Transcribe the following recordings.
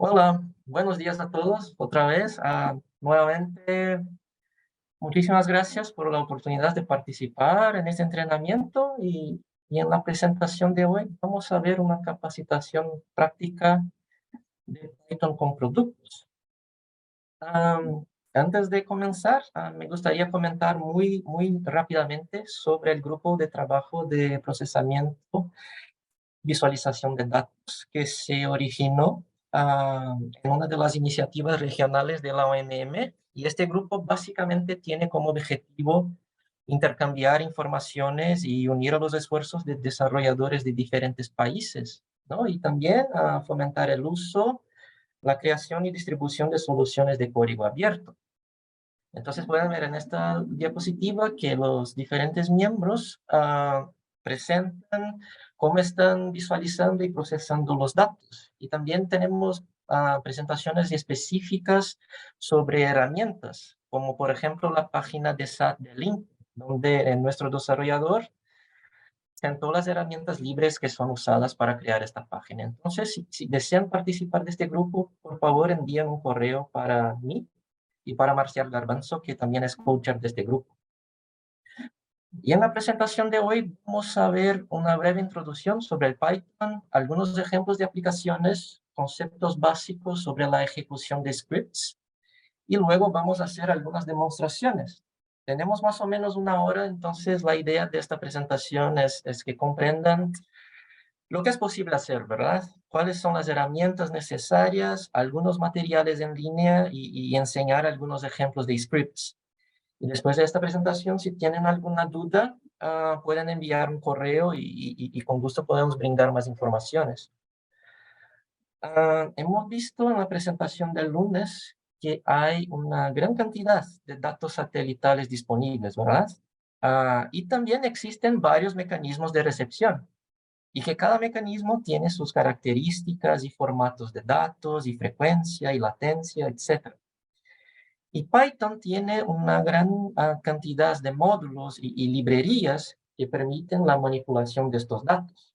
Hola, buenos días a todos. Otra vez, nuevamente, muchísimas gracias por la oportunidad de participar en este entrenamiento y en la presentación de hoy vamos a ver una capacitación práctica de Python con productos. Antes de comenzar, me gustaría comentar muy rápidamente sobre el grupo de trabajo de procesamiento visualización de datos que se originó en una de las iniciativas regionales de la OMM, y este grupo básicamente tiene como objetivo intercambiar informaciones y unir a los esfuerzos de desarrolladores de diferentes países, ¿no? Y también fomentar el uso, la creación y distribución de soluciones de código abierto. Entonces pueden ver en esta diapositiva que los diferentes miembros presentan cómo están visualizando y procesando los datos. Y también tenemos presentaciones específicas sobre herramientas, como por ejemplo la página de SAT de Link, donde nuestro desarrollador presentó las herramientas libres que son usadas para crear esta página. Entonces, si desean participar de este grupo, por favor envíen un correo para mí y para Marcial Garbanzo, que también es coacher de este grupo. Y en la presentación de hoy vamos a ver una breve introducción sobre el Python, algunos ejemplos de aplicaciones, conceptos básicos sobre la ejecución de scripts, y luego vamos a hacer algunas demostraciones. Tenemos más o menos una hora, entonces la idea de esta presentación es que comprendan lo que es posible hacer, ¿verdad? ¿Cuáles son las herramientas necesarias, algunos materiales en línea y enseñar algunos ejemplos de scripts? Y después de esta presentación, si tienen alguna duda, pueden enviar un correo y con gusto podemos brindar más informaciones. Hemos visto en la presentación del lunes que hay una gran cantidad de datos satelitales disponibles, ¿verdad? Y también existen varios mecanismos de recepción y que cada mecanismo tiene sus características y formatos de datos y frecuencia y latencia, etc. Y Python tiene una gran cantidad de módulos y librerías que permiten la manipulación de estos datos.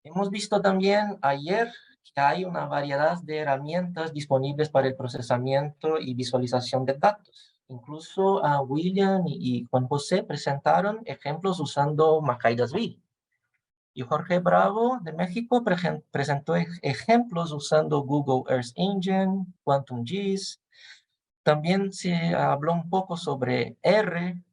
Hemos visto también ayer que hay una variedad de herramientas disponibles para el procesamiento y visualización de datos. Incluso William y Juan José presentaron ejemplos usando Macaidasville. Y Jorge Bravo de México presentó ejemplos usando Google Earth Engine, QuantumGIS. También se habló un poco sobre R,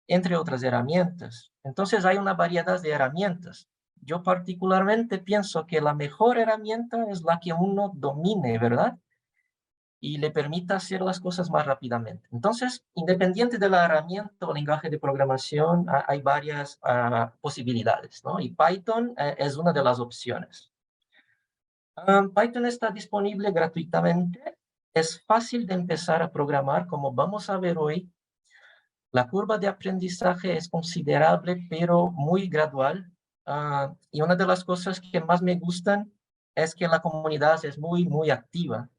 entre otras herramientas. Entonces hay una variedad de herramientas. Yo particularmente pienso que la mejor herramienta es la que uno domine, ¿verdad? Y le permita hacer las cosas más rápidamente. Entonces, independiente de la herramienta o lenguaje de programación, hay varias posibilidades, ¿no? Y Python es una de las opciones. Python está disponible gratuitamente. Es fácil de empezar a programar, como vamos a ver hoy. La curva de aprendizaje es considerable, pero muy gradual. Y una de las cosas que más me gustan es que la comunidad es muy activa.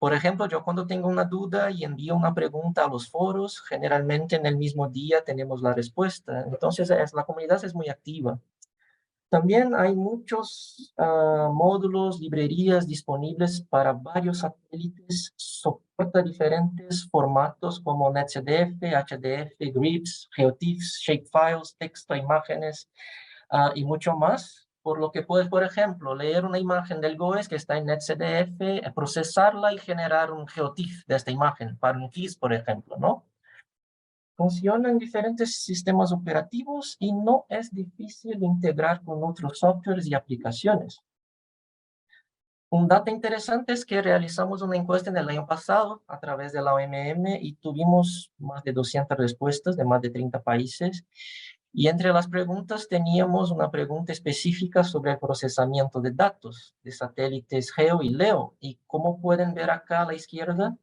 Por ejemplo, yo cuando tengo una duda y envío una pregunta a los foros, generalmente en el mismo día tenemos la respuesta. Entonces, la comunidad es muy activa. También hay muchos módulos, librerías disponibles para varios satélites. Soporta diferentes formatos como NetCDF, HDF, GRIPS, GeoTIFFs, shapefiles, texto, imágenes y mucho más. Por lo que puedes, por ejemplo, leer una imagen del GOES que está en NetCDF, procesarla y generar un GeoTIFF de esta imagen para un GIS, por ejemplo, ¿no? Funciona en diferentes sistemas operativos y no es difícil de integrar con otros softwares y aplicaciones. Un dato interesante es que realizamos una encuesta en el año pasado a través de la OMM y tuvimos más de 200 respuestas de más de 30 países. Y entre las preguntas teníamos una pregunta específica sobre el procesamiento de datos de satélites GEO y LEO. Y como pueden ver acá a la izquierda,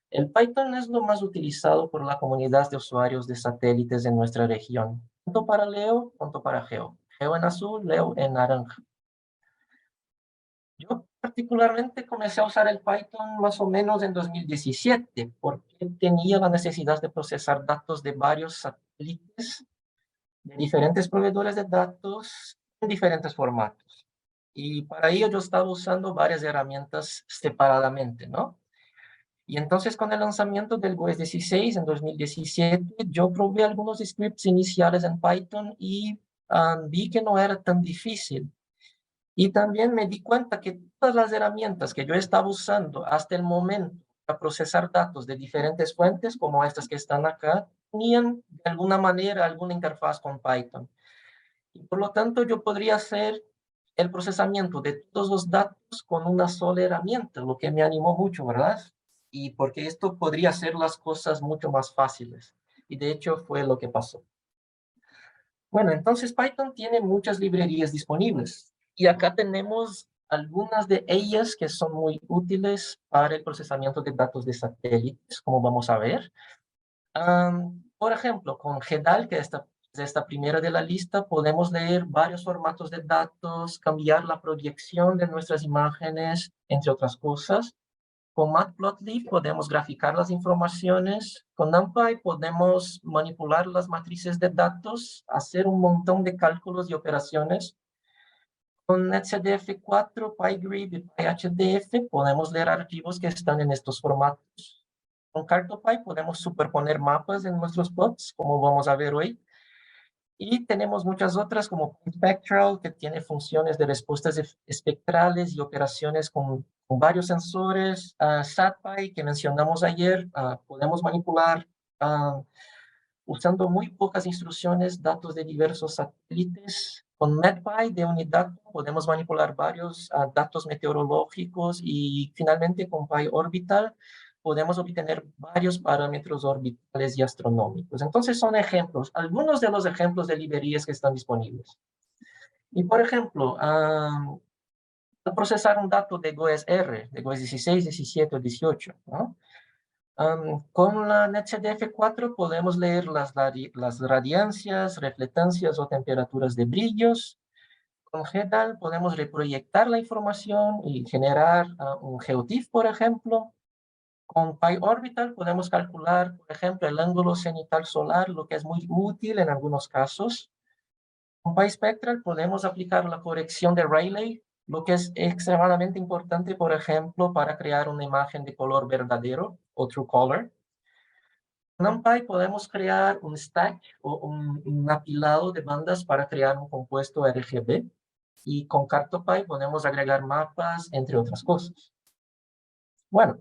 el Python es lo más utilizado por la comunidad de usuarios de satélites en nuestra región, tanto para LEO cuanto para GEO. GEO en azul, LEO en naranja. Yo particularmente comencé a usar el Python más o menos en 2017, porque tenía la necesidad de procesar datos de varios satélites de diferentes proveedores de datos en diferentes formatos. Y para ello yo estaba usando varias herramientas separadamente, ¿no? Y entonces con el lanzamiento del GOES 16 en 2017, yo probé algunos scripts iniciales en Python y vi que no era tan difícil. Y también me di cuenta que todas las herramientas que yo estaba usando hasta el momento para procesar datos de diferentes fuentes, como estas que están acá, tenían de alguna manera alguna interfaz con Python. Y por lo tanto yo podría hacer el procesamiento de todos los datos con una sola herramienta, lo que me animó mucho, ¿verdad? Y porque esto podría hacer las cosas mucho más fáciles. Y de hecho fue lo que pasó. Bueno, entonces Python tiene muchas librerías disponibles. Y acá tenemos algunas de ellas que son muy útiles para el procesamiento de datos de satélites, como vamos a ver. Por ejemplo, con GEDAL, que es esta primera de la lista, podemos leer varios formatos de datos, cambiar la proyección de nuestras imágenes, entre otras cosas. Con Matplotlib podemos graficar las informaciones. Con NumPy podemos manipular las matrices de datos, hacer un montón de cálculos y operaciones. Con etcdf4, PyGrid y PyHDF podemos leer archivos que están en estos formatos. Con CartoPy podemos superponer mapas en nuestros plots, como vamos a ver hoy. Y tenemos muchas otras como Spectral, que tiene funciones de respuestas espectrales y operaciones con varios sensores. SatPy, que mencionamos ayer, podemos manipular usando muy pocas instrucciones datos de diversos satélites. Con MedPy de unidad podemos manipular varios datos meteorológicos y finalmente con PyOrbital podemos obtener varios parámetros orbitales y astronómicos. Entonces son ejemplos, algunos de los ejemplos de librerías que están disponibles. Y por ejemplo, al procesar un dato de GOES-R, de GOES 16, 17 o 18, ¿no? Con la NetCDF4 podemos leer las radiancias, reflectancias o temperaturas de brillos. Con GEDAL podemos reproyectar la información y generar un GeoTIFF, por ejemplo. Con PyOrbital podemos calcular, por ejemplo, el ángulo cenital solar, lo que es muy útil en algunos casos. Con PySpectral podemos aplicar la corrección de Rayleigh, lo que es extremadamente importante, por ejemplo, para crear una imagen de color verdadero o true color. Con NumPy podemos crear un stack o un apilado de bandas para crear un compuesto RGB. Y con CartoPy podemos agregar mapas, entre otras cosas. Bueno,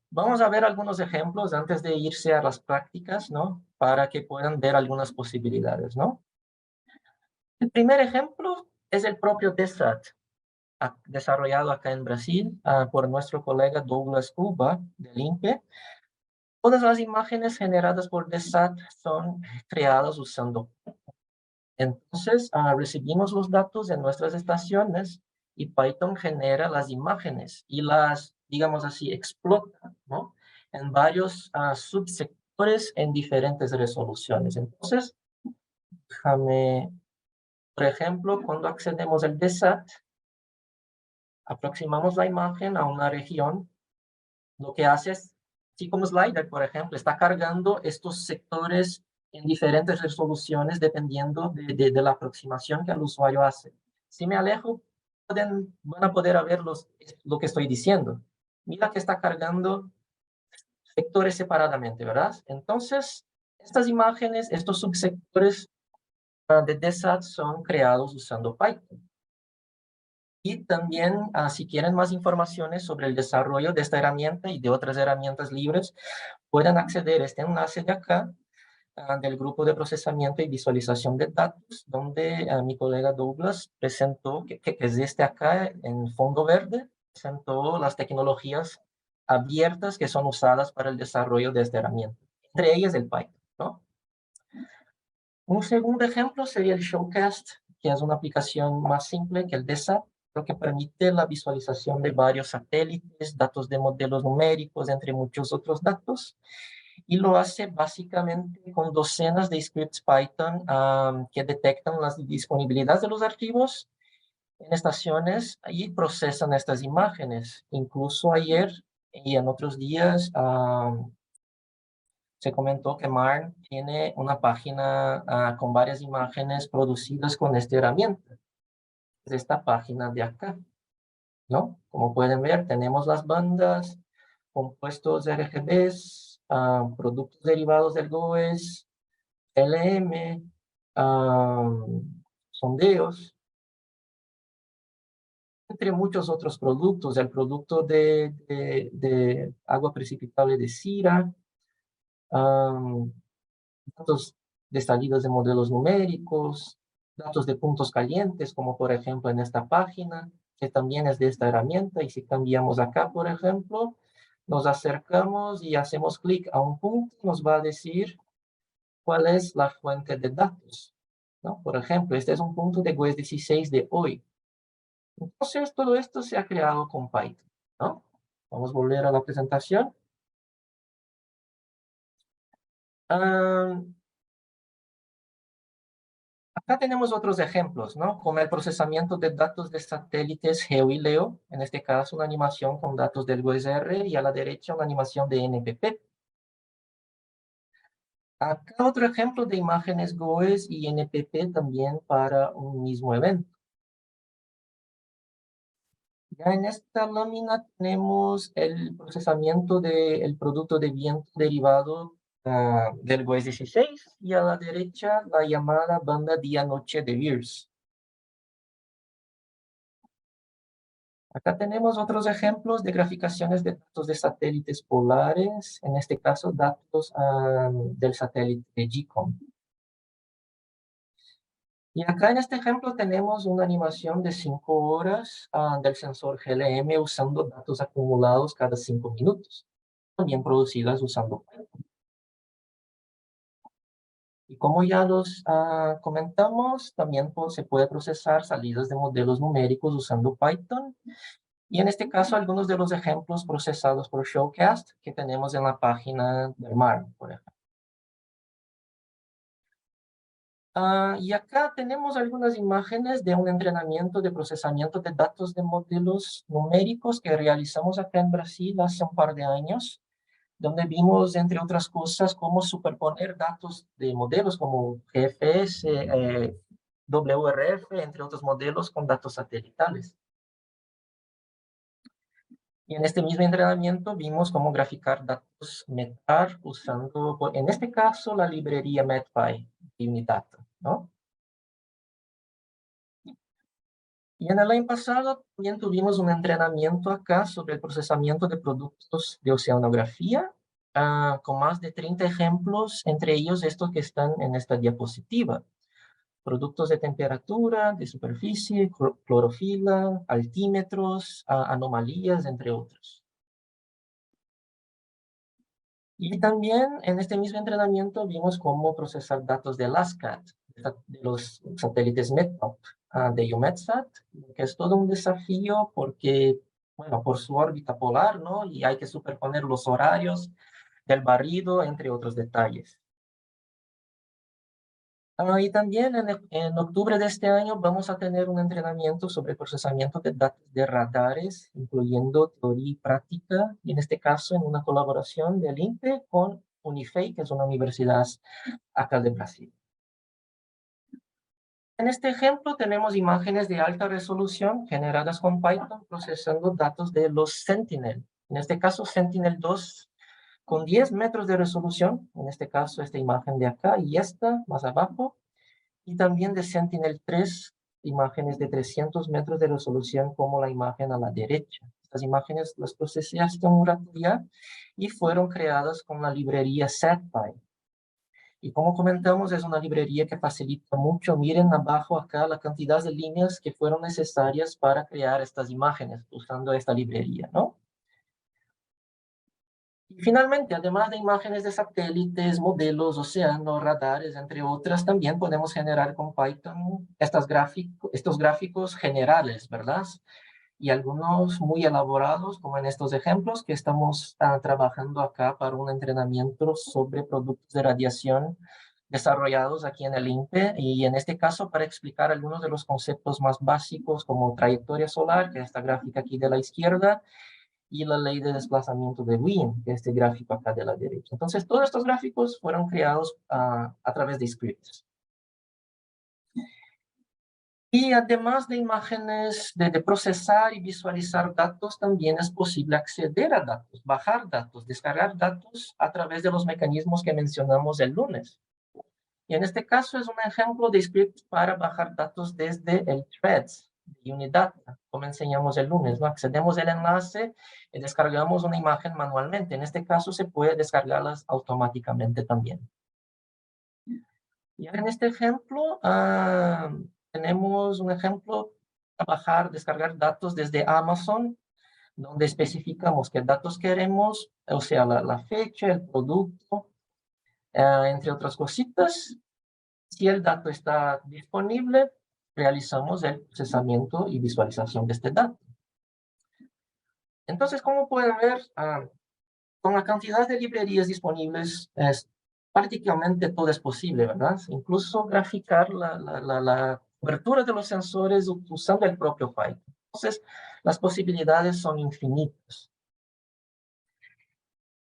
vamos a ver algunos ejemplos antes de irse a las prácticas, ¿no? Para que puedan ver algunas posibilidades, ¿no? El primer ejemplo es el propio DESAT, desarrollado acá en Brasil por nuestro colega Douglas Cuba, del INPE. Todas las imágenes generadas por DESAT son creadas usando. Entonces, recibimos los datos de nuestras estaciones y Python genera las imágenes y las, digamos así, explota, ¿no? En varios subsectores en diferentes resoluciones. Entonces, déjame, por ejemplo, cuando accedemos al DSAT, aproximamos la imagen a una región. Lo que hace es, así como Slider, por ejemplo, está cargando estos sectores en diferentes resoluciones dependiendo de la aproximación que el usuario hace. Si me alejo, van a poder ver lo que estoy diciendo. Mira que está cargando sectores separadamente, ¿verdad? Entonces, estas imágenes, estos subsectores de DSAT son creados usando Python. Y también, si quieren más informaciones sobre el desarrollo de esta herramienta y de otras herramientas libres, pueden acceder a este enlace de acá, del grupo de procesamiento y visualización de datos, donde mi colega Douglas presentó, que es este acá en fondo verde, presentó las tecnologías abiertas que son usadas para el desarrollo de esta herramienta, entre ellas el Python, ¿no? Un segundo ejemplo sería el Showcast, que es una aplicación más simple que el DESA, lo que permite la visualización de varios satélites, datos de modelos numéricos, entre muchos otros datos, y lo hace básicamente con docenas de scripts Python que detectan las disponibilidades de los archivos en estaciones y procesan estas imágenes. Incluso ayer y en otros días se comentó que Marn tiene una página con varias imágenes producidas con esta herramienta. es esta página de acá, ¿no? Como pueden ver, tenemos las bandas, compuestos RGBs, productos derivados del GOES, LM, sondeos, entre muchos otros productos, el producto de agua precipitable de Cira, datos de salidas de modelos numéricos, datos de puntos calientes, como por ejemplo en esta página, que también es de esta herramienta, y si cambiamos acá, por ejemplo, nos acercamos y hacemos clic a un punto, nos va a decir cuál es la fuente de datos, ¿no? Por ejemplo, este es un punto de GUES 16 de hoy. Entonces, todo esto se ha creado con Python, ¿no? Vamos a volver a la presentación. Acá tenemos otros ejemplos, ¿no? Como el procesamiento de datos de satélites GEO y LEO, en este caso una animación con datos del GOES-R y a la derecha una animación de NPP. Acá otro ejemplo de imágenes GOES y NPP también para un mismo evento. Ya en esta lámina tenemos el procesamiento del producto de viento derivado del GOES 16 y a la derecha la llamada banda día-noche de Beers. Acá tenemos otros ejemplos de graficaciones de datos de satélites polares, en este caso datos del satélite GCOM. Y acá en este ejemplo tenemos una animación de 5 horas del sensor GLM usando datos acumulados cada 5 minutos, también producidas usando Python. Y como ya los comentamos, también se puede procesar salidas de modelos numéricos usando Python. Y en este caso, algunos de los ejemplos procesados por Showcast que tenemos en la página del MAR, por ejemplo. Y acá tenemos algunas imágenes de un entrenamiento de procesamiento de datos de modelos numéricos que realizamos acá en Brasil hace un par de años, donde vimos, entre otras cosas, cómo superponer datos de modelos como GFS, WRF, entre otros modelos con datos satelitales. Y en este mismo entrenamiento vimos cómo graficar datos METAR usando, en este caso, la librería MetPy de Unidata, ¿no? Y en el año pasado también tuvimos un entrenamiento acá sobre el procesamiento de productos de oceanografía, con más de 30 ejemplos, entre ellos estos que están en esta diapositiva. Productos de temperatura, de superficie, clorofila, altímetros, anomalías, entre otros. Y también en este mismo entrenamiento vimos cómo procesar datos de LASCAT, de los satélites METOP, de EUMETSAT, que es todo un desafío porque, bueno, por su órbita polar, ¿no? Y hay que superponer los horarios del barrido, entre otros detalles. Y también en octubre de este año vamos a tener un entrenamiento sobre procesamiento de datos de radares, incluyendo teoría y práctica, y en este caso en una colaboración del INPE con Unifei, que es una universidad acá de Brasil. En este ejemplo tenemos imágenes de alta resolución generadas con Python procesando datos de los Sentinel. En este caso Sentinel-2 con 10 metros de resolución, en este caso esta imagen de acá y esta más abajo, y también de Sentinel-3, imágenes de 300 metros de resolución como la imagen a la derecha. Estas imágenes las procesé hasta un rato ya y fueron creadas con la librería SatPy. Y como comentamos, es una librería que facilita mucho. Miren abajo acá la cantidad de líneas que fueron necesarias para crear estas imágenes usando esta librería, ¿no? Y finalmente, además de imágenes de satélites, modelos, océanos, radares, entre otras, también podemos generar con Python estos gráficos generales, ¿verdad? Y algunos muy elaborados, como en estos ejemplos que estamos trabajando acá para un entrenamiento sobre productos de radiación desarrollados aquí en el INPE, y en este caso para explicar algunos de los conceptos más básicos como trayectoria solar, que es esta gráfica aquí de la izquierda, y la ley de desplazamiento de Wien, que es este gráfico acá de la derecha. Entonces, todos estos gráficos fueron creados a través de scripts. Y además de imágenes, de procesar y visualizar datos, también es posible acceder a datos, bajar datos, descargar datos a través de los mecanismos que mencionamos el lunes. Y en este caso es un ejemplo de script para bajar datos desde el threads de Unidata, como enseñamos el lunes, ¿no? Accedemos al enlace y descargamos una imagen manualmente. En este caso se puede descargarlas automáticamente también. Y en este ejemplo tenemos un ejemplo para bajar, descargar datos desde Amazon, donde especificamos qué datos queremos, o sea, la fecha, el producto, entre otras cositas. Si el dato está disponible, realizamos el procesamiento y visualización de este dato. Entonces, como pueden ver, con la cantidad de librerías disponibles, prácticamente todo es posible, ¿verdad? Incluso graficar la cobertura de los sensores usando el propio Python. Entonces, las posibilidades son infinitas.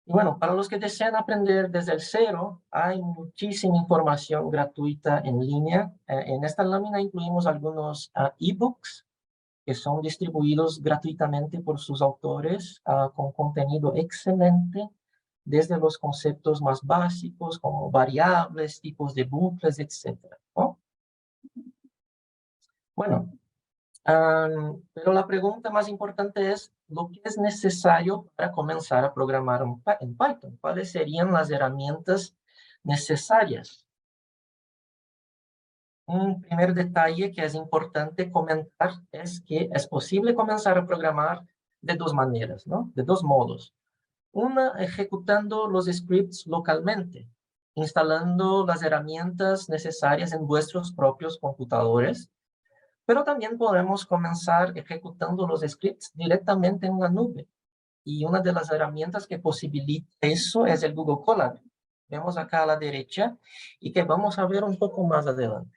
Y bueno, para los que desean aprender desde el cero, hay muchísima información gratuita en línea. En esta lámina incluimos algunos ebooks que son distribuidos gratuitamente por sus autores con contenido excelente, desde los conceptos más básicos como variables, tipos de bucles, etc., ¿no? Bueno, pero la pregunta más importante es lo que es necesario para comenzar a programar en Python. ¿Cuáles serían las herramientas necesarias? Un primer detalle que es importante comentar es que es posible comenzar a programar de dos maneras, ¿no? De dos modos. Una, ejecutando los scripts localmente, instalando las herramientas necesarias en vuestros propios computadores, pero también podemos comenzar ejecutando los scripts directamente en la nube. Y una de las herramientas que posibilita eso es el Google Colab. Vemos acá a la derecha y que vamos a ver un poco más adelante.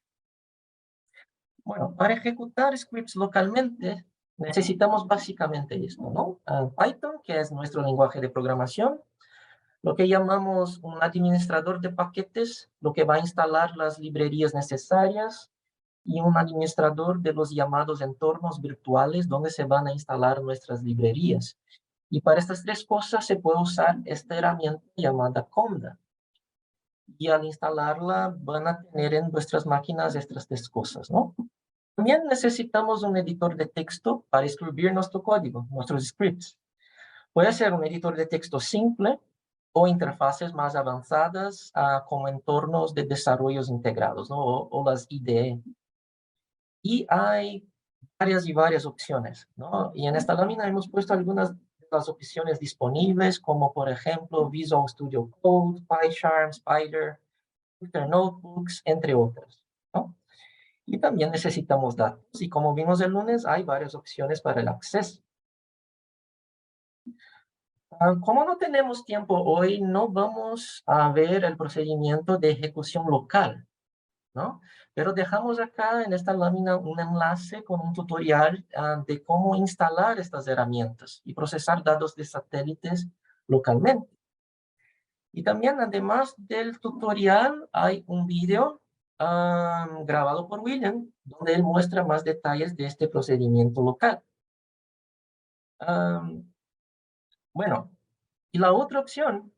Bueno, para ejecutar scripts localmente necesitamos básicamente esto, ¿no? Python, que es nuestro lenguaje de programación, lo que llamamos un administrador de paquetes, lo que va a instalar las librerías necesarias, y un administrador de los llamados entornos virtuales donde se van a instalar nuestras librerías. Y para estas tres cosas se puede usar esta herramienta llamada Conda. Y al instalarla van a tener en vuestras máquinas estas tres cosas, ¿no? También necesitamos un editor de texto para escribir nuestro código, nuestros scripts. Puede ser un editor de texto simple o interfaces más avanzadas como entornos de desarrollos integrados, ¿no? o las IDE. Y hay varias opciones, ¿no? Y en esta lámina hemos puesto algunas de las opciones disponibles, como por ejemplo Visual Studio Code, PyCharm, Spider, Jupyter Notebooks, entre otras, ¿no? Y también necesitamos datos. Y como vimos el lunes, hay varias opciones para el acceso. Como no tenemos tiempo hoy, no vamos a ver el procedimiento de ejecución local, ¿no? Pero dejamos acá en esta lámina un enlace con un tutorial de cómo instalar estas herramientas y procesar datos de satélites localmente. Y también, además del tutorial, hay un video grabado por William, donde él muestra más detalles de este procedimiento local. Bueno, y la otra opción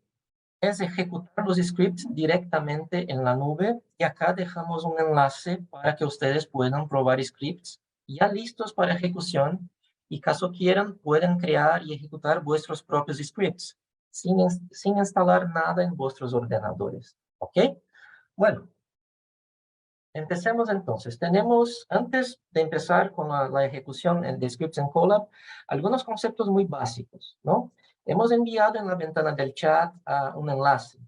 es ejecutar los scripts directamente en la nube, y acá dejamos un enlace para que ustedes puedan probar scripts ya listos para ejecución, y caso quieran pueden crear y ejecutar vuestros propios scripts sin instalar nada en vuestros ordenadores. ¿Ok? Bueno, empecemos entonces. Tenemos, antes de empezar con la ejecución de scripts en Colab, algunos conceptos muy básicos, ¿no? Hemos enviado en la ventana del chat un enlace.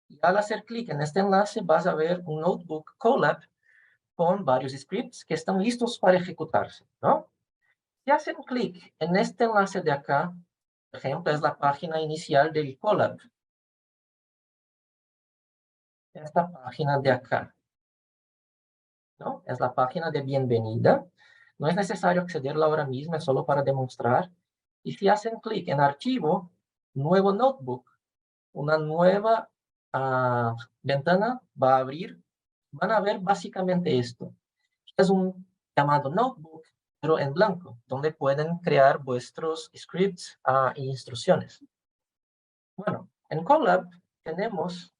Y al hacer clic en este enlace vas a ver un notebook Colab con varios scripts que están listos para ejecutarse, ¿no? Si hacen clic en este enlace de acá, por ejemplo, es la página inicial del Colab. Esta página de acá, ¿no? Es la página de bienvenida. No es necesario accederla ahora mismo, es solo para demostrar. Y si hacen clic en archivo, nuevo notebook, una nueva ventana va a abrir. Van a ver básicamente esto. Es un llamado Notebook, pero en blanco, donde pueden crear vuestros scripts e instrucciones. Bueno, en Colab tenemos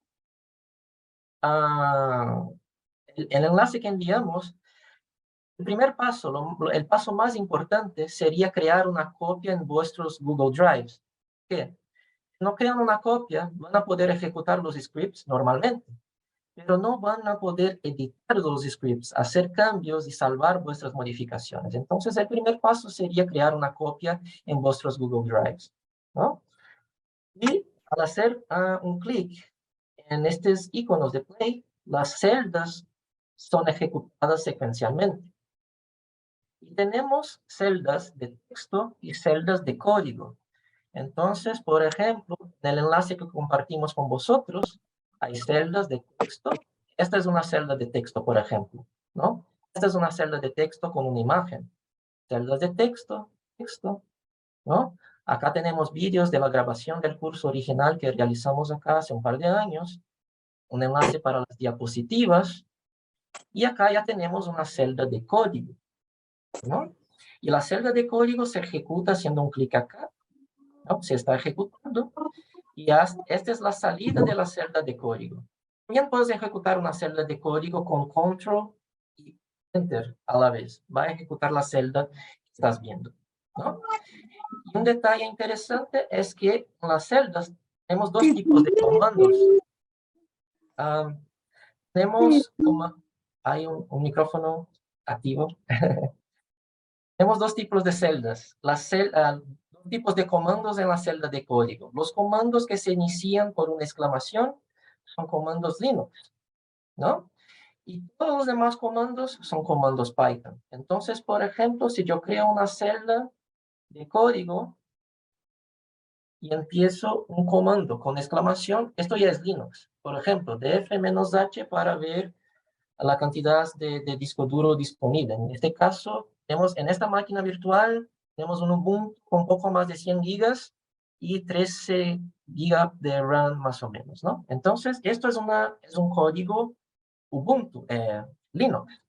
el enlace que enviamos. El primer paso, el paso más importante sería crear una copia en vuestros Google Drives. ¿Qué? No crean una copia, van a poder ejecutar los scripts normalmente, pero no van a poder editar los scripts, hacer cambios y salvar vuestras modificaciones. Entonces, el primer paso sería crear una copia en vuestros Google Drives, ¿no? Y al hacer un clic en estos iconos de Play, las celdas son ejecutadas secuencialmente. Y tenemos celdas de texto y celdas de código. Entonces, por ejemplo, en el enlace que compartimos con vosotros, hay celdas de texto. Esta es una celda de texto, por ejemplo, ¿no? Esta es una celda de texto con una imagen. Celdas de texto, texto, ¿no? Acá tenemos vídeos de la grabación del curso original que realizamos acá hace un par de años, un enlace para las diapositivas, y acá ya tenemos una celda de código, ¿no? Y la celda de código se ejecuta haciendo un clic acá, ¿no? Se está ejecutando, y esta es la salida de la celda de código. También puedes ejecutar una celda de código con Control y Enter a la vez. Va a ejecutar la celda que estás viendo, ¿no? Y un detalle interesante es que en las celdas tenemos dos tipos de comandos. Tenemos, hay un micrófono activo. Tenemos dos tipos de celdas. Dos tipos de comandos en la celda de código. Los comandos que se inician por una exclamación son comandos Linux, ¿no? Y todos los demás comandos son comandos Python. Entonces, por ejemplo, si yo creo una celda de código y empiezo un comando con exclamación, esto ya es Linux. Por ejemplo, df-h para ver la cantidad de disco duro disponible. En este caso, en esta máquina virtual, tenemos un Ubuntu con poco más de 100 gigas y 13 gigas de RAM más o menos, ¿no? Entonces, esto es un código Ubuntu, Linux.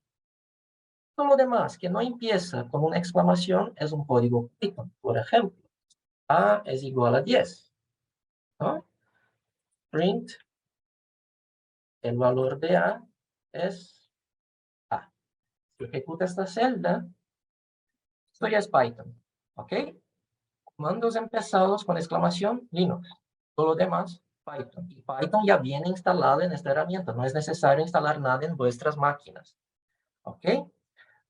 Todo lo demás que no empieza con una exclamación es un código Python. Por ejemplo, A es igual a 10, ¿no? Print, el valor de A es A. Si ejecuta esta celda, esto ya es Python, ¿ok? Comandos empezados con exclamación, Linux. Todo lo demás, Python. Y Python ya viene instalado en esta herramienta. No es necesario instalar nada en vuestras máquinas, ¿ok?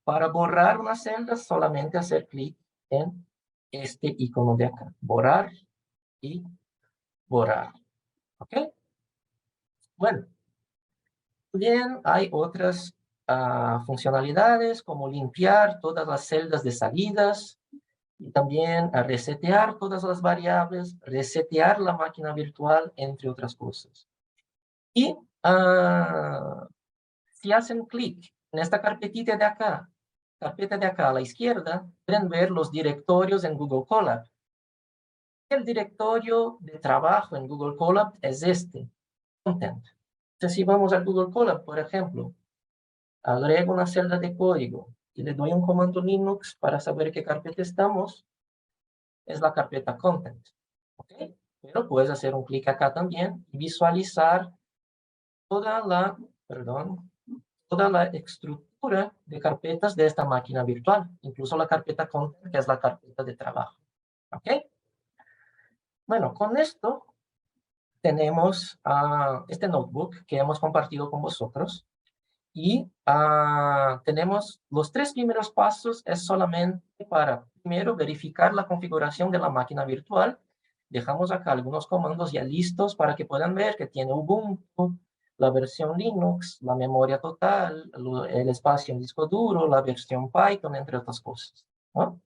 Para borrar una celda, solamente hacer clic en este icono de acá. Borrar y borrar, ¿ok? Bueno, también hay otras funcionalidades como limpiar todas las celdas de salidas, y también a resetear todas las variables, resetear la máquina virtual, entre otras cosas. Y si hacen clic en esta carpeta de acá a la izquierda, pueden ver los directorios en Google Colab. El directorio de trabajo en Google Colab es este, Content. Entonces, si vamos a Google Colab, por ejemplo, agrego una celda de código y le doy un comando Linux para saber qué carpeta estamos, es la carpeta Content, ¿ok? Pero puedes hacer un clic acá también y visualizar toda la estructura de carpetas de esta máquina virtual, incluso la carpeta Content, que es la carpeta de trabajo, ¿ok? Bueno, con esto tenemos este notebook que hemos compartido con vosotros y tenemos los 3 primeros pasos, es solamente para, primero, verificar la configuración de la máquina virtual. Dejamos acá algunos comandos ya listos para que puedan ver que tiene Ubuntu, la versión Linux, la memoria total, el espacio en disco duro, la versión Python, entre otras cosas, ¿no?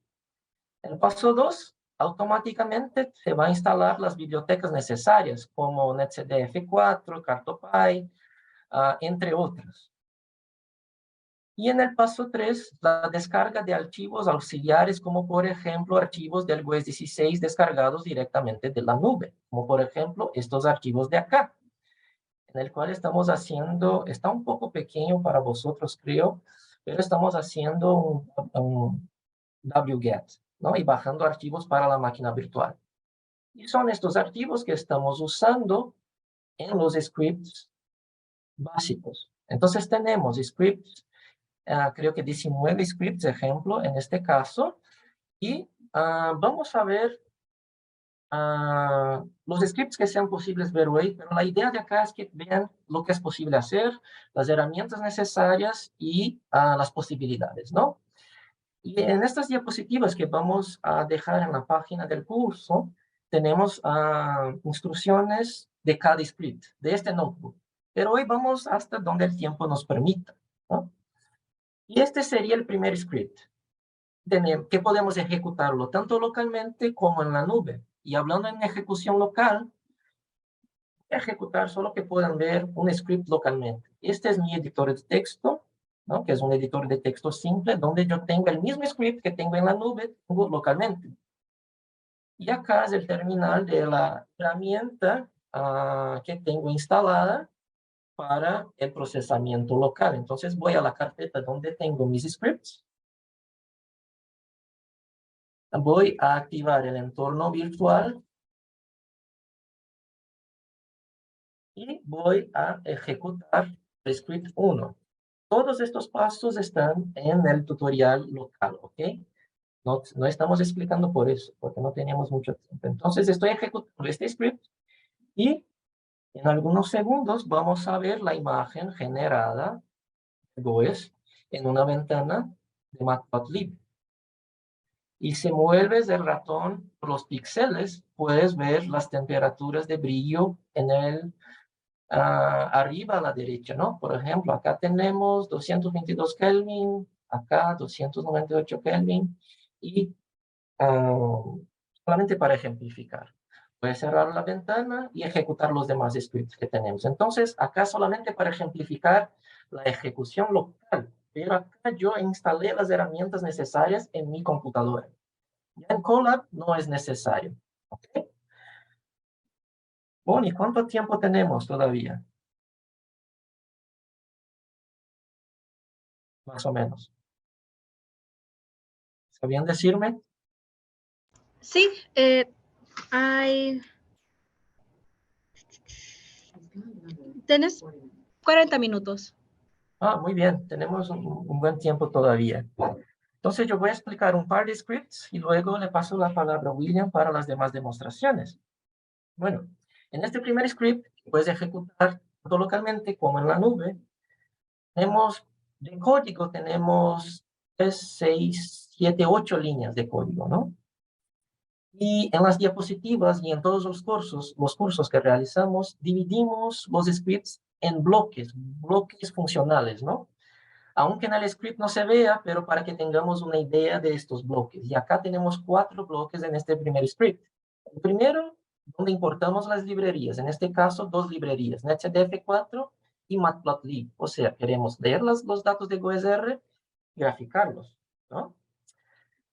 El paso 2, automáticamente se va a instalar las bibliotecas necesarias, como NetCDF4, CartoPy, entre otras. Y en el paso 3, la descarga de archivos auxiliares, como por ejemplo archivos del WES 16 descargados directamente de la nube, como por ejemplo estos archivos de acá, en el cual estamos haciendo, está un poco pequeño para vosotros creo, pero estamos haciendo un wget, ¿no? Y bajando archivos para la máquina virtual. Y son estos archivos que estamos usando en los scripts básicos. Entonces tenemos scripts, creo que 19 scripts, ejemplo, en este caso, y vamos a ver los scripts que sean posibles ver hoy, pero la idea de acá es que vean lo que es posible hacer, las herramientas necesarias y las posibilidades, ¿no? Y en estas diapositivas que vamos a dejar en la página del curso, tenemos instrucciones de cada script, de este notebook. Pero hoy vamos hasta donde el tiempo nos permita, ¿no? Y este sería el primer script, que podemos ejecutarlo tanto localmente como en la nube. Y hablando en ejecución local, ejecutar solo que puedan ver un script localmente. Este es mi editor de texto, ¿no? Que es un editor de texto simple, donde yo tengo el mismo script que tengo en la nube, tengo localmente. Y acá es el terminal de la herramienta que tengo instalada para el procesamiento local. Entonces voy a la carpeta donde tengo mis scripts. Voy a activar el entorno virtual y voy a ejecutar el script 1. Todos estos pasos están en el tutorial local, ¿ok? No estamos explicando por eso, porque no teníamos mucho tiempo. Entonces estoy ejecutando este script y en algunos segundos vamos a ver la imagen generada de GOES en una ventana de Matplotlib. Y si mueves el ratón por los píxeles, puedes ver las temperaturas de brillo en el arriba a la derecha, ¿no? Por ejemplo, acá tenemos 222 Kelvin, acá 298 Kelvin, y solamente para ejemplificar. Voy a cerrar la ventana y ejecutar los demás scripts que tenemos. Entonces, acá solamente para ejemplificar la ejecución local, pero acá yo instalé las herramientas necesarias en mi computadora. Ya en Colab no es necesario. ¿Okay? Bueno, ¿y cuánto tiempo tenemos todavía? Más o menos. ¿Sabían decirme? Sí, hay... Tienes 40 minutos. Muy bien, tenemos un buen tiempo todavía. Entonces yo voy a explicar un par de scripts y luego le paso la palabra a William para las demás demostraciones. Bueno, en este primer script puedes ejecutar tanto localmente como en la nube. Tenemos de código, tenemos 3, 6, 7, 8 líneas de código, ¿no? Y en las diapositivas y en todos los cursos que realizamos, dividimos los scripts en bloques funcionales, ¿no? Aunque en el script no se vea, pero para que tengamos una idea de estos bloques. Y acá tenemos 4 bloques en este primer script. El primero, donde importamos las librerías. En este caso, 2 librerías, NetCDF4 y Matplotlib. O sea, queremos leer los datos de GOES-R y graficarlos, ¿no?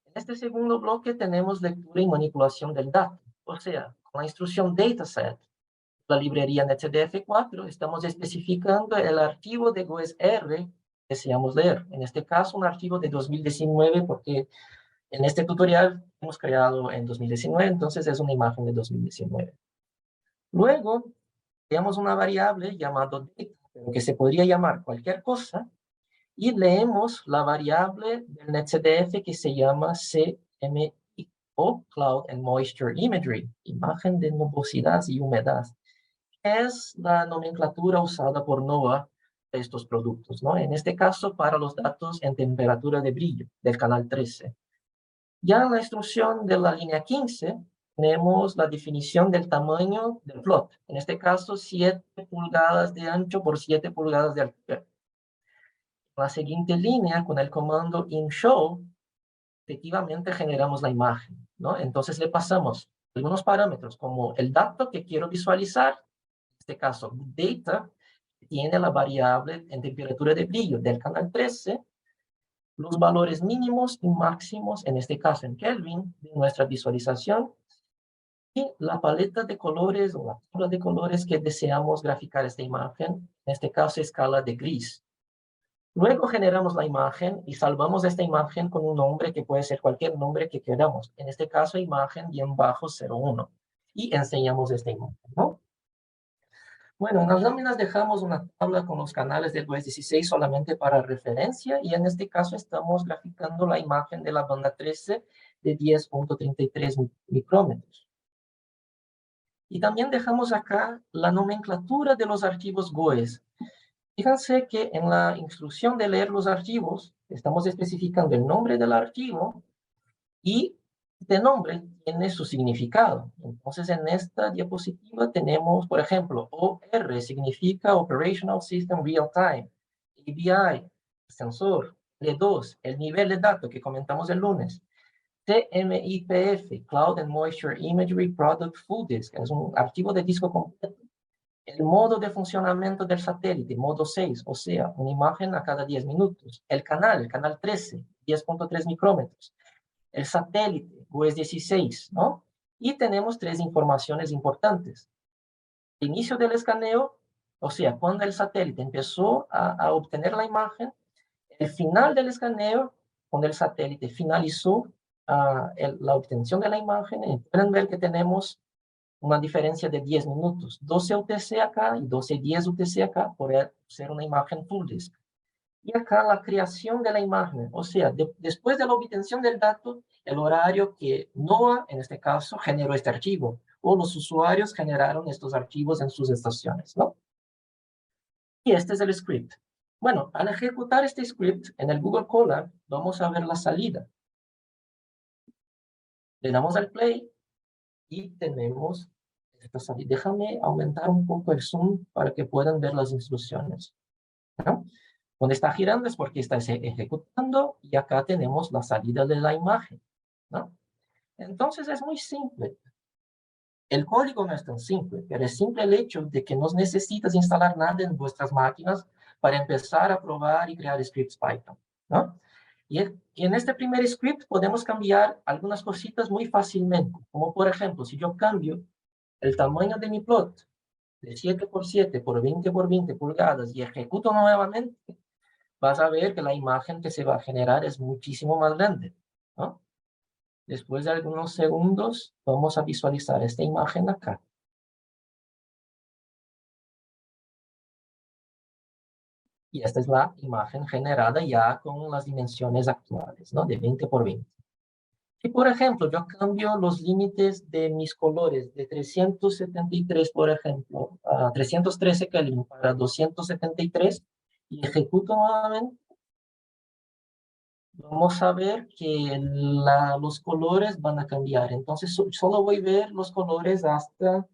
En este segundo bloque tenemos lectura y manipulación del dato. O sea, con la instrucción dataset, la librería NetCDF4, estamos especificando el archivo de GOES-R que deseamos leer. En este caso, un archivo de 2019, porque en este tutorial hemos creado en 2019, entonces es una imagen de 2019. Luego, creamos una variable llamada data, que se podría llamar cualquier cosa, y leemos la variable del NetCDF que se llama CMO, Cloud and Moisture Imagery, imagen de nubosidad y humedad. Es la nomenclatura usada por NOAA de estos productos, ¿no? En este caso, para los datos en temperatura de brillo del canal 13. Ya en la instrucción de la línea 15, tenemos la definición del tamaño del plot. En este caso, 7 pulgadas de ancho por 7 pulgadas de altura. La siguiente línea, con el comando InShow, efectivamente generamos la imagen, ¿no? Entonces le pasamos algunos parámetros como el dato que quiero visualizar, en este caso data, tiene la variable en temperatura de brillo del canal 13, los valores mínimos y máximos, en este caso en Kelvin, de nuestra visualización, y la paleta de colores o la tabla de colores que deseamos graficar esta imagen, en este caso escala de gris. Luego generamos la imagen y salvamos esta imagen con un nombre que puede ser cualquier nombre que queramos. En este caso, imagen-01. Y enseñamos esta imagen, ¿no? Bueno, en las láminas dejamos una tabla con los canales del GUES 16 solamente para referencia. Y en este caso estamos graficando la imagen de la banda 13 de 10.33 micrómetros. Y también dejamos acá la nomenclatura de los archivos GUES. Fíjense que en la instrucción de leer los archivos, estamos especificando el nombre del archivo y este nombre tiene su significado. Entonces, en esta diapositiva tenemos, por ejemplo, OR significa Operational System Real Time, ABI, sensor, L2, el nivel de datos que comentamos el lunes, TMIPF, Cloud and Moisture Imagery Product Full Disk, es un archivo de disco completo. El modo de funcionamiento del satélite, modo 6, o sea, una imagen a cada 10 minutos. El canal 13, 10.3 micrómetros. El satélite, GUES 16, ¿no? Y tenemos 3 informaciones importantes. El inicio del escaneo, o sea, cuando el satélite empezó a obtener la imagen. El final del escaneo, cuando el satélite finalizó la obtención de la imagen. Pueden ver que tenemos una diferencia de 10 minutos, 12 UTC acá y 12:10 UTC acá, por ser una imagen full disk. Y acá la creación de la imagen, o sea, después de la obtención del dato, el horario que NOAA, en este caso, generó este archivo, o los usuarios generaron estos archivos en sus estaciones, ¿no? Y este es el script. Bueno, al ejecutar este script en el Google Colab, vamos a ver la salida. Le damos al play y tenemos esta salida. Déjame aumentar un poco el zoom para que puedan ver las instrucciones, ¿no? Cuando está girando es porque está ejecutando y acá tenemos la salida de la imagen, ¿no? Entonces es muy simple. El código no es tan simple, pero es simple el hecho de que no necesitas instalar nada en vuestras máquinas para empezar a probar y crear scripts Python, ¿no? Y en este primer script podemos cambiar algunas cositas muy fácilmente, como por ejemplo, si yo cambio el tamaño de mi plot de 7x7 por 20x20 pulgadas y ejecuto nuevamente, vas a ver que la imagen que se va a generar es muchísimo más grande, ¿no? Después de algunos segundos, vamos a visualizar esta imagen acá. Y esta es la imagen generada ya con las dimensiones actuales, ¿no? De 20x20. Si, por ejemplo, yo cambio los límites de mis colores de 373, por ejemplo, a 313 Kelvin para 273 y ejecuto nuevamente, vamos a ver que los colores van a cambiar. Entonces, solo voy a ver los colores hasta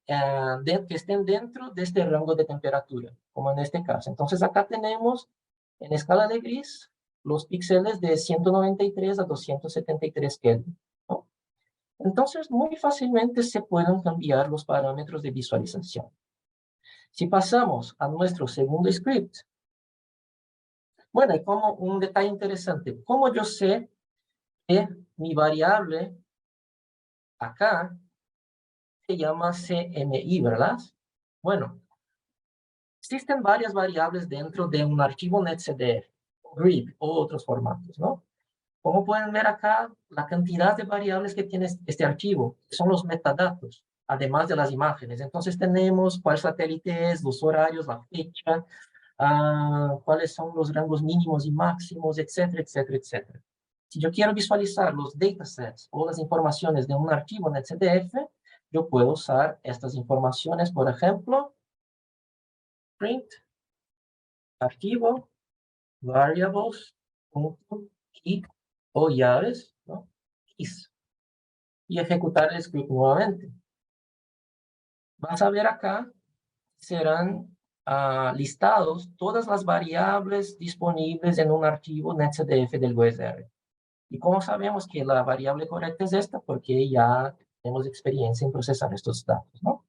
que estén dentro de este rango de temperatura, como en este caso. Entonces, acá tenemos en escala de gris los píxeles de 193 a 273 Kelvin, ¿no? Entonces, muy fácilmente se pueden cambiar los parámetros de visualización. Si pasamos a nuestro segundo script, bueno, y como un detalle interesante, ¿cómo yo sé que mi variable acá se llama CMI, ¿verdad? Bueno, existen varias variables dentro de un archivo netcdf, GRIB o otros formatos, ¿no? Como pueden ver acá, la cantidad de variables que tiene este archivo son los metadatos, además de las imágenes. Entonces tenemos cuál satélite es, los horarios, la fecha, cuáles son los rangos mínimos y máximos, etcétera, etcétera, etcétera. Si yo quiero visualizar los datasets o las informaciones de un archivo netcdf, yo puedo usar estas informaciones, por ejemplo, print, archivo, variables, punto, key o llaves, ¿no? Keys, y ejecutar el script nuevamente. Vas a ver acá, serán listados todas las variables disponibles en un archivo netcdf del GUESR. ¿Y cómo sabemos que la variable correcta es esta? Porque ya tenemos experiencia en procesar estos datos, ¿no?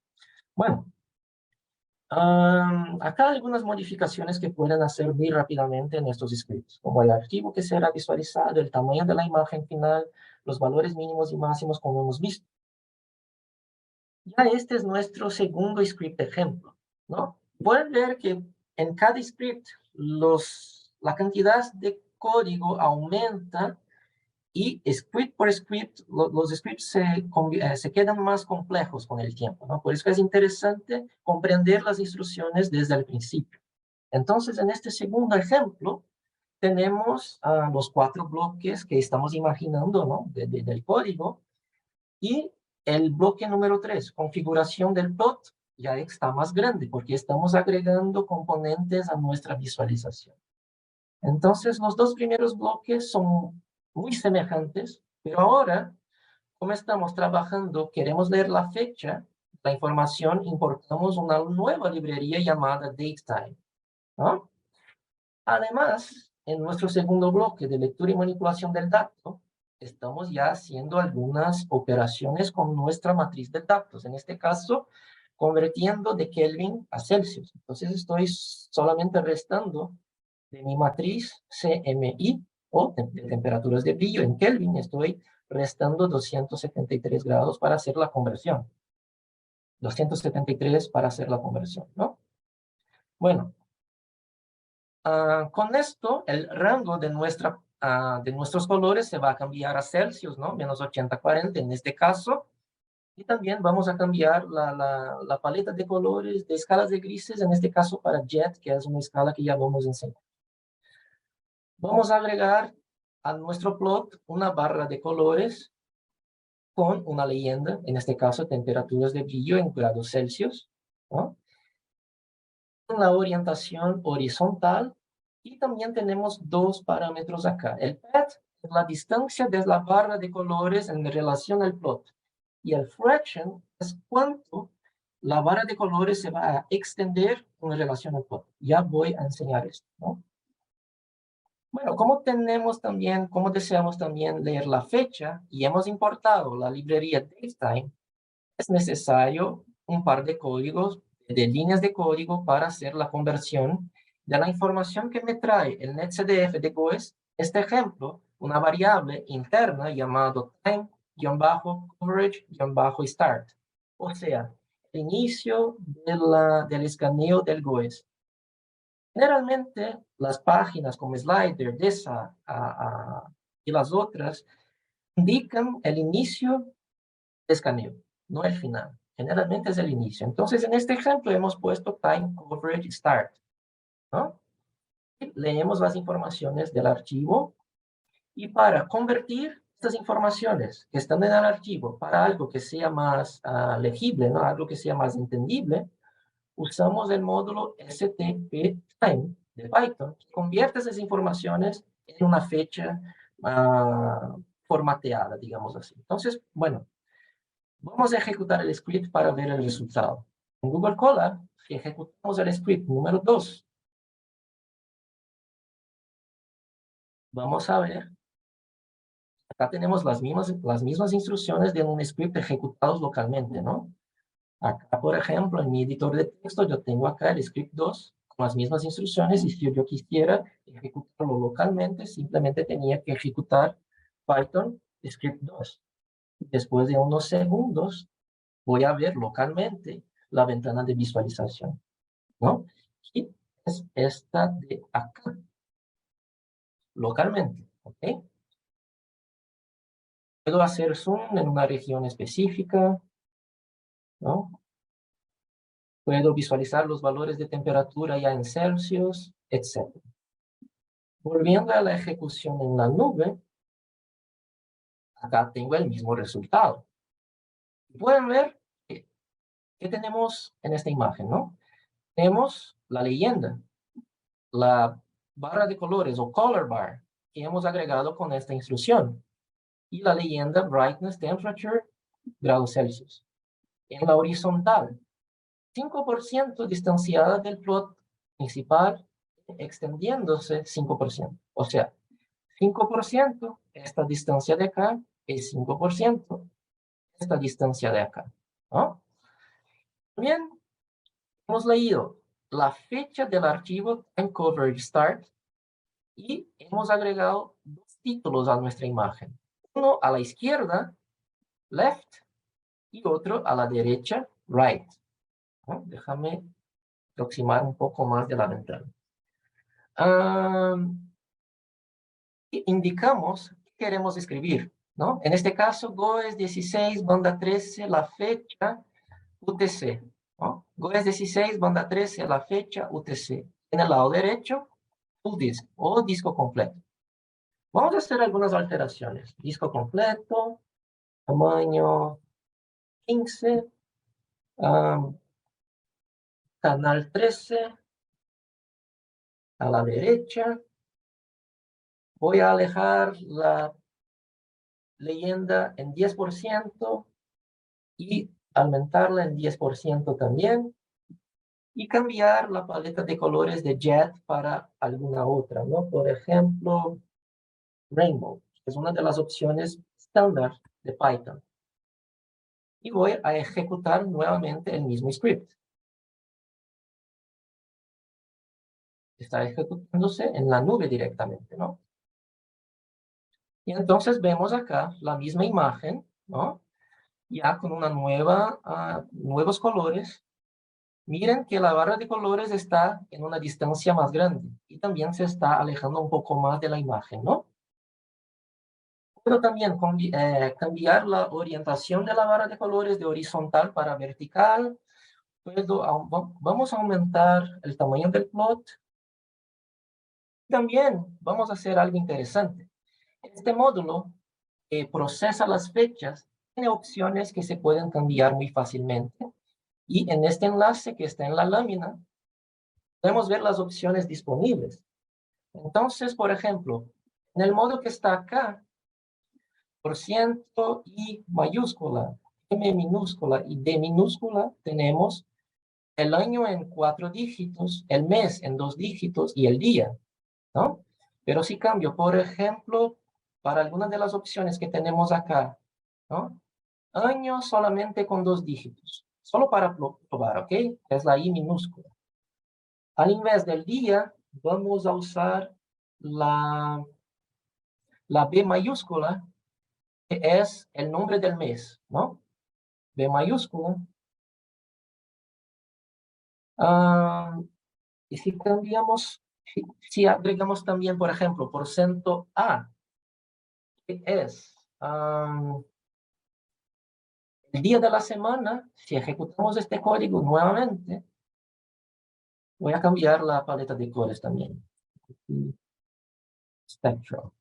Bueno, acá hay algunas modificaciones que pueden hacer muy rápidamente en estos scripts, como el archivo que será visualizado, el tamaño de la imagen final, los valores mínimos y máximos como hemos visto. Ya este es nuestro segundo script ejemplo, ¿no? Pueden ver que en cada script los la cantidad de código aumenta y script por script, los scripts se quedan más complejos con el tiempo, ¿no? Por eso es interesante comprender las instrucciones desde el principio. Entonces, en este segundo ejemplo, tenemos los 4 bloques que estamos imaginando, ¿no? Del código. Y el bloque número 3, configuración del plot, ya está más grande porque estamos agregando componentes a nuestra visualización. Entonces, los 2 primeros bloques son muy semejantes, pero ahora, como estamos trabajando, queremos leer la fecha, la información, importamos una nueva librería llamada DateTime, ¿no? Además, en nuestro segundo bloque de lectura y manipulación del dato, estamos ya haciendo algunas operaciones con nuestra matriz de datos. En este caso, convirtiendo de Kelvin a Celsius. Entonces, estoy solamente restando de mi matriz CMI, o de temperaturas de brillo en Kelvin, estoy restando 273 grados para hacer la conversión. 273 para hacer la conversión, ¿no? Bueno, con esto, el rango de nuestros colores se va a cambiar a Celsius, ¿no? Menos 80, 40 en este caso. Y también vamos a cambiar la paleta de colores de escalas de grises, en este caso para Jet, que es una escala que ya vamos a enseñar. Vamos a agregar a nuestro plot una barra de colores con una leyenda, en este caso temperaturas de brillo en grados Celsius, ¿no? La orientación horizontal, y también tenemos 2 parámetros acá. El path es la distancia de la barra de colores en relación al plot, y el fraction es cuánto la barra de colores se va a extender en relación al plot. Ya voy a enseñar esto, ¿no? Bueno, como deseamos también leer la fecha y hemos importado la librería DateTime, es necesario un par de códigos, de líneas de código para hacer la conversión de la información que me trae el netcdf de GOES, este ejemplo, una variable interna llamado time-coverage-start, o sea, el inicio del escaneo del GOES. Generalmente, las páginas como Slider, DESA y las otras indican el inicio del escaneo, no el final. Generalmente es el inicio. Entonces, en este ejemplo hemos puesto Time Coverage Start, ¿no? Y leemos las informaciones del archivo, y para convertir estas informaciones que están en el archivo para algo que sea más legible, ¿no? Algo que sea más entendible, usamos el módulo stp_time de Python, que convierte esas informaciones en una fecha formateada, digamos así. Entonces, bueno, vamos a ejecutar el script para ver el resultado. En Google Colab, si ejecutamos el script número 2, vamos a ver, acá tenemos las mismas instrucciones de un script ejecutados localmente, ¿no? Acá, por ejemplo, en mi editor de texto, yo tengo acá el script 2 con las mismas instrucciones, y si yo quisiera ejecutarlo localmente, simplemente tenía que ejecutar Python script 2. Después de unos segundos, voy a ver localmente la ventana de visualización, ¿no? Y es esta de acá, localmente, ¿ok? Puedo hacer zoom en una región específica, ¿no? Puedo visualizar los valores de temperatura ya en Celsius, etc. Volviendo a la ejecución en la nube, acá tengo el mismo resultado. Pueden ver qué tenemos en esta imagen, ¿no? Tenemos la leyenda, la barra de colores o color bar que hemos agregado con esta instrucción, y la leyenda brightness temperature grados Celsius. En la horizontal, 5% distanciada del plot principal, extendiéndose 5%. O sea, 5%, esta distancia de acá es 5%, esta distancia de acá, ¿no? Bien, hemos leído la fecha del archivo Time Coverage Start y hemos agregado 2 títulos a nuestra imagen. Uno a la izquierda, left, y otro a la derecha, right, ¿no? Déjame aproximar un poco más de la ventana. Indicamos qué queremos escribir, ¿no? En este caso, Go es 16, banda 13, la fecha, UTC, ¿no? Go es 16, banda 13, la fecha, UTC. En el lado derecho, full disk o disco completo. Vamos a hacer algunas alteraciones. Disco completo, tamaño 15, canal 13, a la derecha. Voy a alejar la leyenda en 10% y aumentarla en 10% también. Y cambiar la paleta de colores de Jet para alguna otra, ¿no? Por ejemplo, Rainbow, que es una de las opciones estándar de Python. Y voy a ejecutar nuevamente el mismo script. Está ejecutándose en la nube directamente, ¿no? Y entonces vemos acá la misma imagen, ¿no? Ya con una nuevos colores. Miren que la barra de colores está en una distancia más grande y también se está alejando un poco más de la imagen, ¿no? Puedo también cambiar la orientación de la barra de colores de horizontal para vertical. Vamos a aumentar el tamaño del plot. También vamos a hacer algo interesante. Este módulo procesa las fechas, tiene opciones que se pueden cambiar muy fácilmente. Y en este enlace que está en la lámina, podemos ver las opciones disponibles. Entonces, por ejemplo, en el modo que está acá, % y mayúscula, M minúscula y D minúscula, tenemos el año en 4 dígitos, el mes en 2 dígitos y el día, ¿no? Pero si cambio, por ejemplo, para algunas de las opciones que tenemos acá, ¿no? Año solamente con 2 dígitos, solo para probar, ¿ok? Es la I minúscula. Al invés del día, vamos a usar la B mayúscula, que es el nombre del mes, ¿no? B mayúscula. Y si cambiamos, si agregamos también, por ejemplo, %A, que es el día de la semana, si ejecutamos este código nuevamente, voy a cambiar la paleta de colores también. Spectral.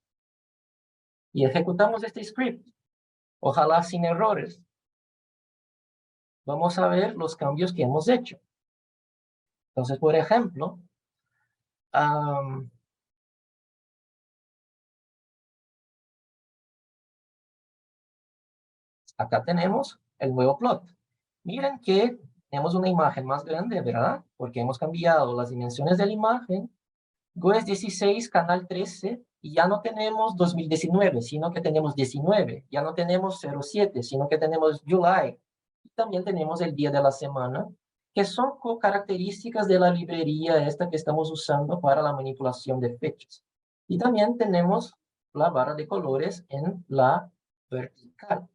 Y ejecutamos este script. Ojalá sin errores. Vamos a ver los cambios que hemos hecho. Entonces, por ejemplo, acá tenemos el nuevo plot. Miren que tenemos una imagen más grande, ¿verdad? Porque hemos cambiado las dimensiones de la imagen. Go es 16, canal 13, y ya no tenemos 2019, sino que tenemos 19. Ya no tenemos 07, sino que tenemos July. Y también tenemos el día de la semana, que son características de la librería esta que estamos usando para la manipulación de fechas. Y también tenemos la barra de colores en la vertical.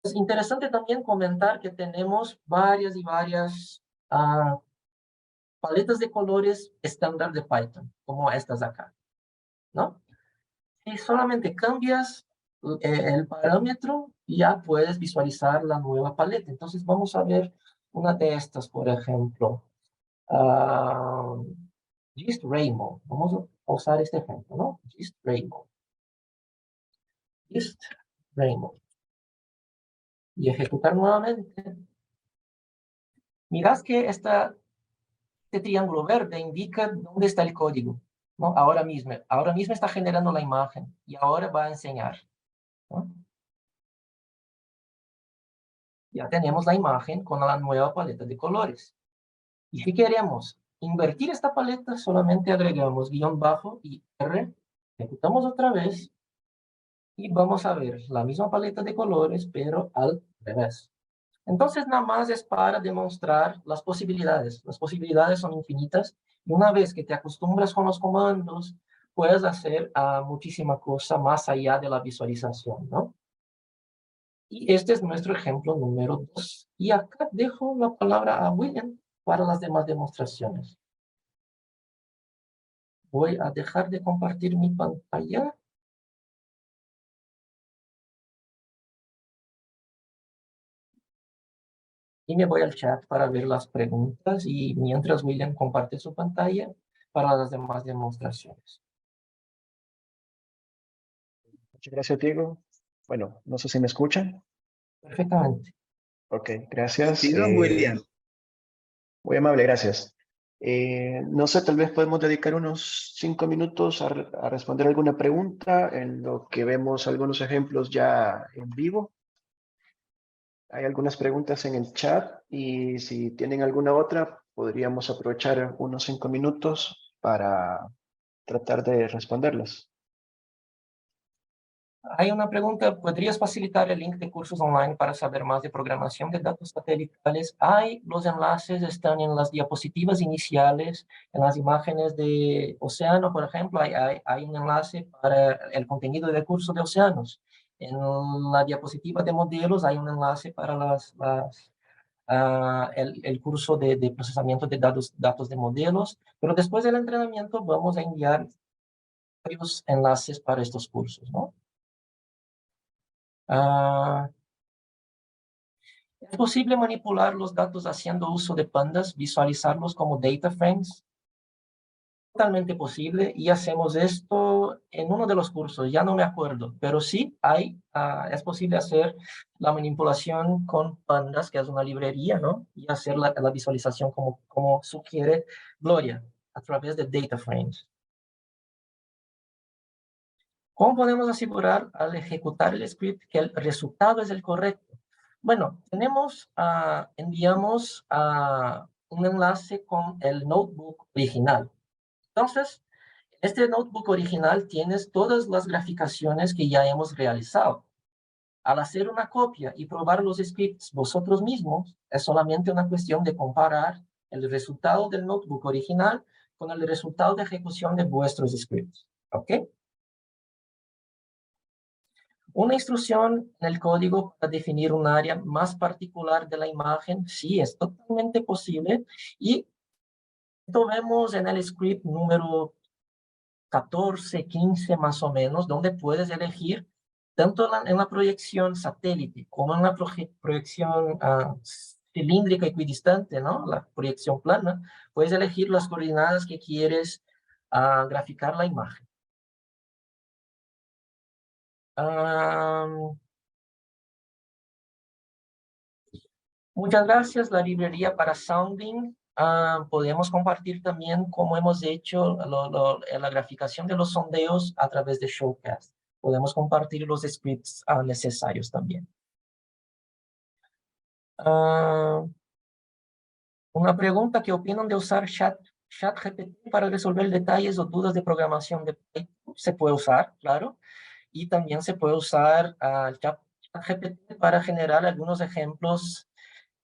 Es interesante también comentar que tenemos varias y varias paletas de colores estándar de Python, como estas acá, ¿no? Y solamente cambias el parámetro y ya puedes visualizar la nueva paleta. Entonces vamos a ver una de estas, por ejemplo. Gist Rainbow. Vamos a usar este ejemplo, ¿no? Gist Rainbow. Gist Rainbow. Y ejecutar nuevamente. Mirad que este triángulo verde indica dónde está el código, ¿no? Ahora mismo está generando la imagen y ahora va a enseñar, ¿no? Ya tenemos la imagen con la nueva paleta de colores. Y si queremos invertir esta paleta, solamente agregamos guión bajo y R, ejecutamos otra vez y vamos a ver la misma paleta de colores, pero al revés. Entonces, nada más es para demostrar las posibilidades. Las posibilidades son infinitas. Y una vez que te acostumbras con los comandos, puedes hacer muchísima cosa más allá de la visualización, ¿no? Y este es nuestro ejemplo número 2. Y acá dejo la palabra a William para las demás demostraciones. Voy a dejar de compartir mi pantalla. Y me voy al chat para ver las preguntas y mientras William comparte su pantalla para las demás demostraciones. Muchas gracias, Diego. Bueno, no sé si me escuchan. Perfectamente. Ok, gracias. Sí, don William. Muy amable, gracias. No sé, tal vez podemos dedicar unos 5 minutos a responder alguna pregunta en lo que vemos algunos ejemplos ya en vivo. Hay algunas preguntas en el chat y si tienen alguna otra, podríamos aprovechar unos 5 minutos para tratar de responderlas. Hay una pregunta, ¿podrías facilitar el link de cursos online para saber más de programación de datos satelitales? Los enlaces están en las diapositivas iniciales, en las imágenes de océano, por ejemplo, hay un enlace para el contenido del curso de océanos. En la diapositiva de modelos hay un enlace para el curso de procesamiento de datos de modelos, pero después del entrenamiento vamos a enviar varios enlaces para estos cursos, ¿no? ¿Es posible manipular los datos haciendo uso de pandas, visualizarlos como data frames? Totalmente posible, y hacemos esto en uno de los cursos, ya no me acuerdo, pero sí es posible hacer la manipulación con pandas, que es una librería, ¿no? Y hacer la visualización como sugiere Gloria, a través de data frames. ¿Cómo podemos asegurar al ejecutar el script que el resultado es el correcto? Bueno, enviamos un enlace con el notebook original. Entonces, este notebook original tiene todas las graficaciones que ya hemos realizado. Al hacer una copia y probar los scripts vosotros mismos, es solamente una cuestión de comparar el resultado del notebook original con el resultado de ejecución de vuestros scripts. ¿Ok? Una instrucción en el código para definir un área más particular de la imagen, sí, es totalmente posible. Y esto vemos en el script número 14, 15 más o menos, donde puedes elegir tanto en la proyección satélite como en la proyección cilíndrica equidistante, ¿no? La proyección plana, puedes elegir las coordenadas que quieres graficar la imagen. Muchas gracias, la librería para Sounding. Podemos compartir también cómo hemos hecho la graficación de los sondeos a través de Showcast. Podemos compartir los scripts necesarios también. Una pregunta, ¿qué opinan de usar ChatGPT para resolver detalles o dudas de programación de Python? Se puede usar, claro. Y también se puede usar ChatGPT para generar algunos ejemplos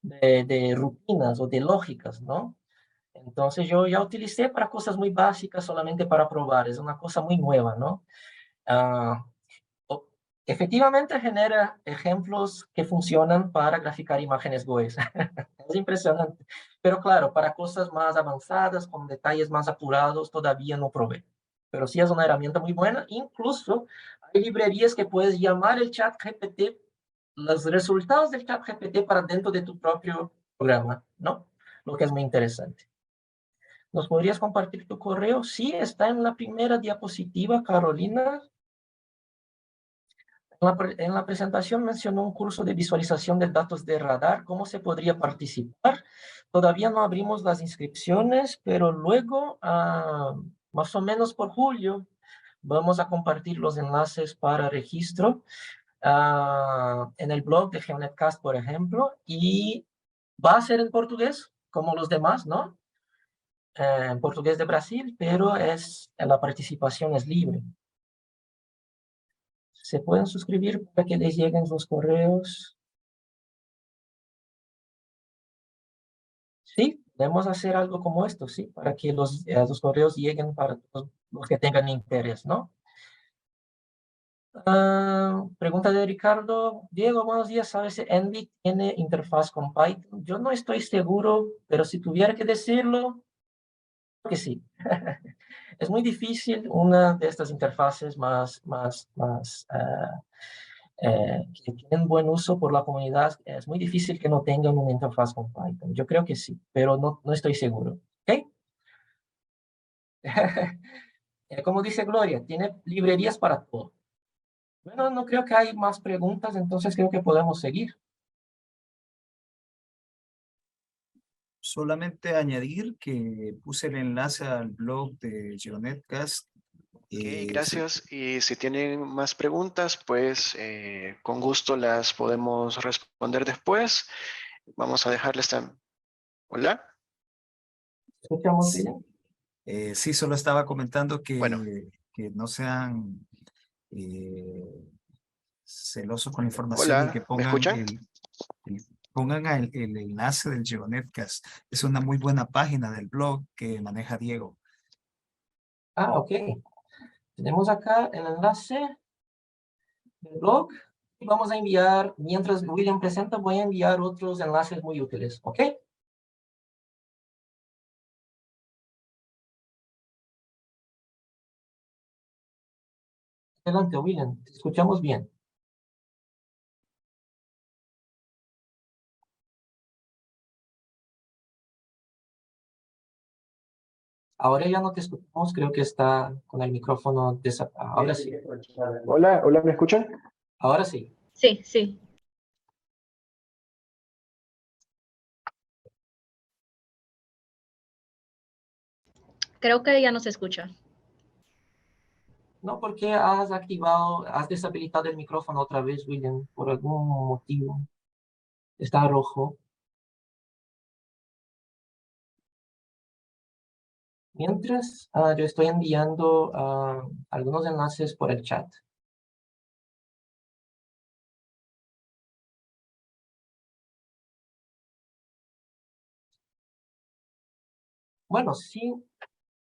de rutinas o de lógicas, ¿no? Entonces yo ya utilicé para cosas muy básicas, solamente para probar, es una cosa muy nueva, ¿no? Efectivamente genera ejemplos que funcionan para graficar imágenes GUIs. Es impresionante. Pero claro, para cosas más avanzadas, con detalles más apurados, todavía no probé. Pero sí es una herramienta muy buena. Incluso hay librerías que puedes llamar el ChatGPT, los resultados del ChatGPT para dentro de tu propio programa, ¿no? Lo que es muy interesante. ¿Nos podrías compartir tu correo? Sí, está en la primera diapositiva, Carolina. En la presentación mencionó un curso de visualización de datos de radar. ¿Cómo se podría participar? Todavía no abrimos las inscripciones, pero luego, más o menos por julio, vamos a compartir los enlaces para registro en el blog de GeoNetCast, por ejemplo, y va a ser en portugués, como los demás, ¿no? En portugués de Brasil, pero la participación es libre. Se pueden suscribir para que les lleguen los correos. Sí, podemos hacer algo como esto, sí, para que los correos lleguen para todos los que tengan interés, ¿no? Pregunta de Ricardo. Diego, buenos días. ¿Sabes si NVIDIA tiene interfaz con Python? Yo no estoy seguro, pero si tuviera que decirlo, creo que sí. Es muy difícil una de estas interfaces que tienen buen uso por la comunidad. Es muy difícil que no tengan una interfaz con Python. Yo creo que sí, pero no estoy seguro. ¿Ok? Como dice Gloria, tiene librerías para todo. Bueno, no creo que hay más preguntas, entonces creo que podemos seguir. Solamente añadir que puse el enlace al blog de GeoNetcast. Ok, gracias. Y si tienen más preguntas, pues con gusto las podemos responder después. Vamos a dejarles también. ¿Hola? ¿Escuchamos bien? Sí, solo estaba comentando Bueno. que no sean celosos con la información y que Hola, ¿me escuchan? pongan el enlace del GeoNetcast. Es una muy buena página del blog que maneja Diego. Ok. Tenemos acá el enlace del blog. Y vamos a enviar, mientras William presenta, voy a enviar otros enlaces muy útiles. ¿Ok? Adelante, William. Te escuchamos bien. Ahora ya no te escuchamos. Creo que está con el micrófono ahora sí. Hola, hola, ¿me escuchan? Ahora sí. Sí, sí. Creo que ya no se escucha. No, porque has deshabilitado el micrófono otra vez, William, por algún motivo. Está rojo. Mientras, yo estoy enviando algunos enlaces por el chat. Bueno, sí,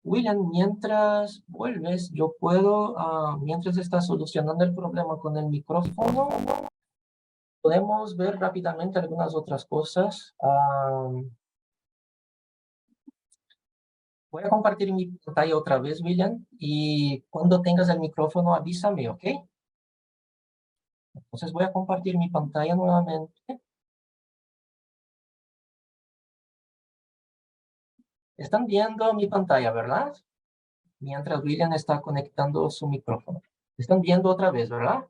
William, mientras vuelves, yo puedo, mientras estás solucionando el problema con el micrófono, podemos ver rápidamente algunas otras cosas. Voy a compartir mi pantalla otra vez, William, y cuando tengas el micrófono avísame, ¿ok? Entonces voy a compartir mi pantalla nuevamente. Están viendo mi pantalla, ¿verdad? Mientras William está conectando su micrófono. Están viendo otra vez, ¿verdad?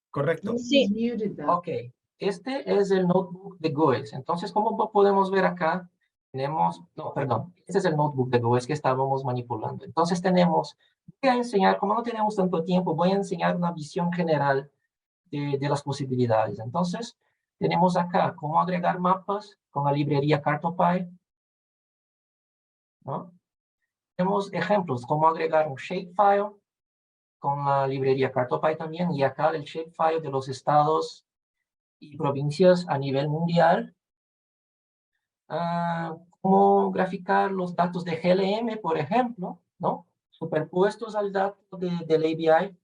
Correcto. Sí. Ok, este es el notebook de GOES. Entonces, como podemos ver acá, tenemos, no, perdón, este es el notebook de GOES que estábamos manipulando. Entonces voy a enseñar, como no tenemos tanto tiempo, voy a enseñar una visión general de las posibilidades. Entonces, tenemos acá cómo agregar mapas con la librería Cartopy, ¿no? Tenemos ejemplos, cómo agregar un shapefile con la librería Cartopy también, y acá el shapefile de los estados y provincias a nivel mundial. Cómo graficar los datos de GLM, por ejemplo, ¿no? Superpuestos al dato del ABI.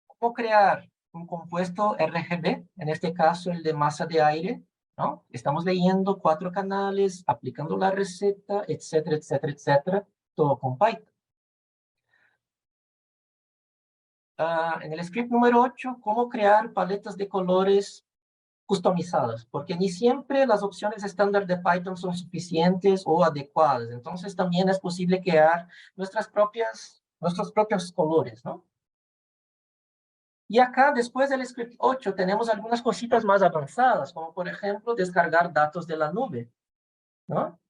Cómo crear un compuesto RGB, en este caso el de masa de aire, ¿no? Estamos leyendo 4 canales, aplicando la receta, etcétera, etcétera, etcétera, todo con Python. En el script número 8, cómo crear paletas de colores customizadas, porque ni siempre las opciones estándar de Python son suficientes o adecuadas. Entonces también es posible crear nuestros propios colores, ¿no? Y acá, después del script 8, tenemos algunas cositas más avanzadas, como por ejemplo, descargar datos de la nube, ¿no?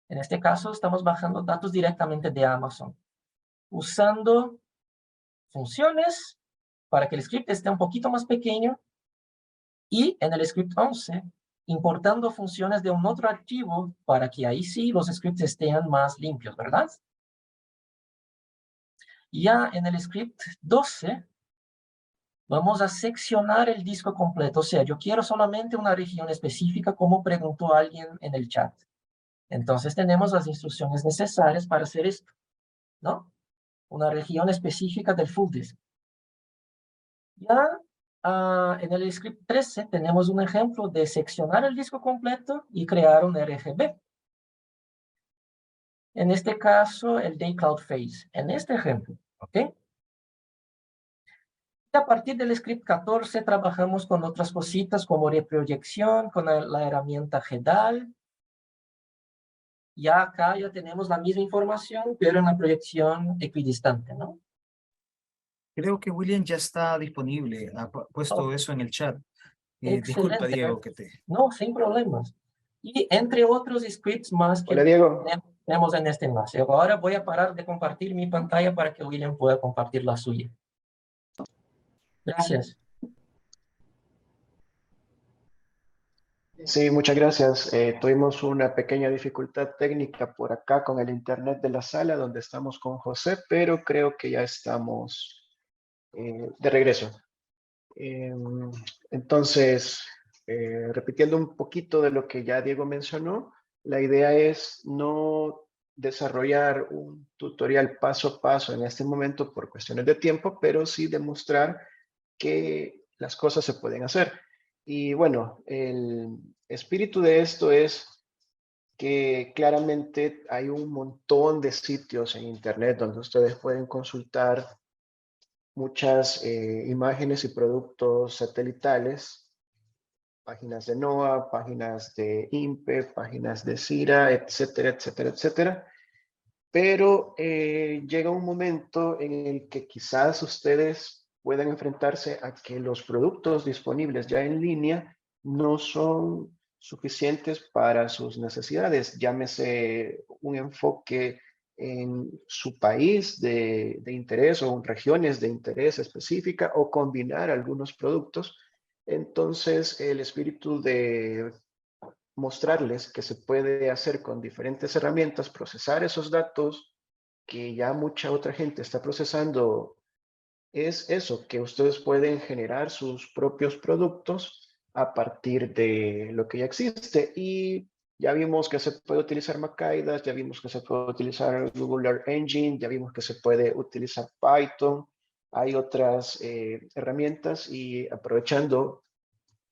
En este caso, estamos bajando datos directamente de Amazon, usando funciones para que el script esté un poquito más pequeño. Y en el script 11, importando funciones de un otro archivo para que ahí sí los scripts estén más limpios, ¿verdad? Ya en el script 12, vamos a seccionar el disco completo. O sea, yo quiero solamente una región específica, como preguntó alguien en el chat. Entonces tenemos las instrucciones necesarias para hacer esto. ¿no? Una región específica del full disk. Ya en el script 13 tenemos un ejemplo de seccionar el disco completo y crear un RGB. En este caso, el Day Cloud Phase. En este ejemplo, ¿ok? Y a partir del script 14 trabajamos con otras cositas como reproyección, con la herramienta GEDAL. Ya acá ya tenemos la misma información, pero en la proyección equidistante, ¿no? Creo que William ya está disponible, ha puesto Oh, eso en el chat. Disculpa, excelente. Diego, que te... No, sin problemas. Y entre otros scripts más que Hola, Diego. tenemos en este enlace. Ahora voy a parar de compartir mi pantalla para que William pueda compartir la suya. Gracias. Sí, muchas gracias. Tuvimos una pequeña dificultad técnica por acá con el internet de la sala donde estamos con José, pero creo que ya estamos de regreso. Entonces, repitiendo un poquito de lo que ya Diego mencionó, la idea es no desarrollar un tutorial paso a paso en este momento por cuestiones de tiempo, pero sí demostrar que las cosas se pueden hacer. Y bueno, el espíritu de esto es que claramente hay un montón de sitios en Internet donde ustedes pueden consultar muchas imágenes y productos satelitales, páginas de NOAA, páginas de INPE, páginas de CIRA, etcétera, etcétera, etcétera. Pero llega un momento en el que quizás ustedes puedan enfrentarse a que los productos disponibles ya en línea no son suficientes para sus necesidades. Llámese un enfoque en su país de interés o en regiones de interés específica o combinar algunos productos. Entonces, el espíritu de mostrarles que se puede hacer con diferentes herramientas, procesar esos datos que ya mucha otra gente está procesando, es eso, que ustedes pueden generar sus propios productos a partir de lo que ya existe. Y ya vimos que se puede utilizar Makaidas, ya vimos que se puede utilizar Google Earth Engine, ya vimos que se puede utilizar Python. Hay otras herramientas y aprovechando,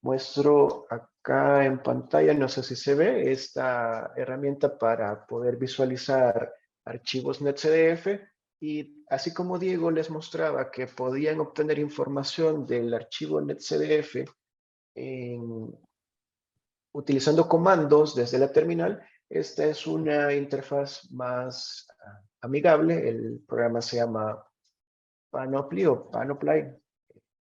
muestro acá en pantalla, no sé si se ve, esta herramienta para poder visualizar archivos NetCDF. Y así como Diego les mostraba que podían obtener información del archivo NetCDF utilizando comandos desde la terminal, esta es una interfaz más amigable. El programa se llama Panoply o Panoply,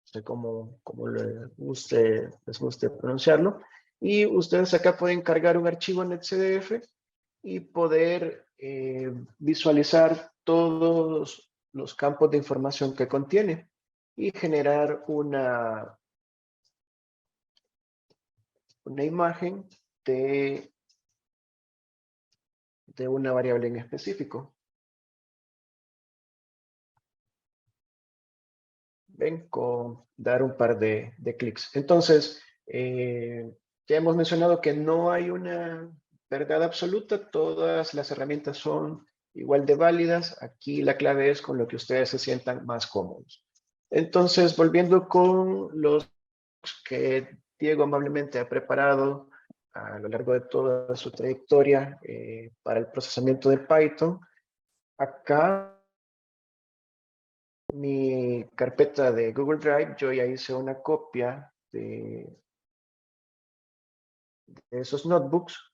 sé cómo les guste pronunciarlo. Y ustedes acá pueden cargar un archivo en NetCDF y poder visualizar todos los campos de información que contiene y generar una imagen de una variable en específico. Ven, con dar un par de clics. Entonces, ya hemos mencionado que no hay una verdad absoluta, todas las herramientas son igual de válidas. Aquí la clave es con lo que ustedes se sientan más cómodos. Entonces, volviendo con los que Diego amablemente ha preparado a lo largo de toda su trayectoria para el procesamiento de Python, acá mi carpeta de Google Drive, yo ya hice una copia de esos notebooks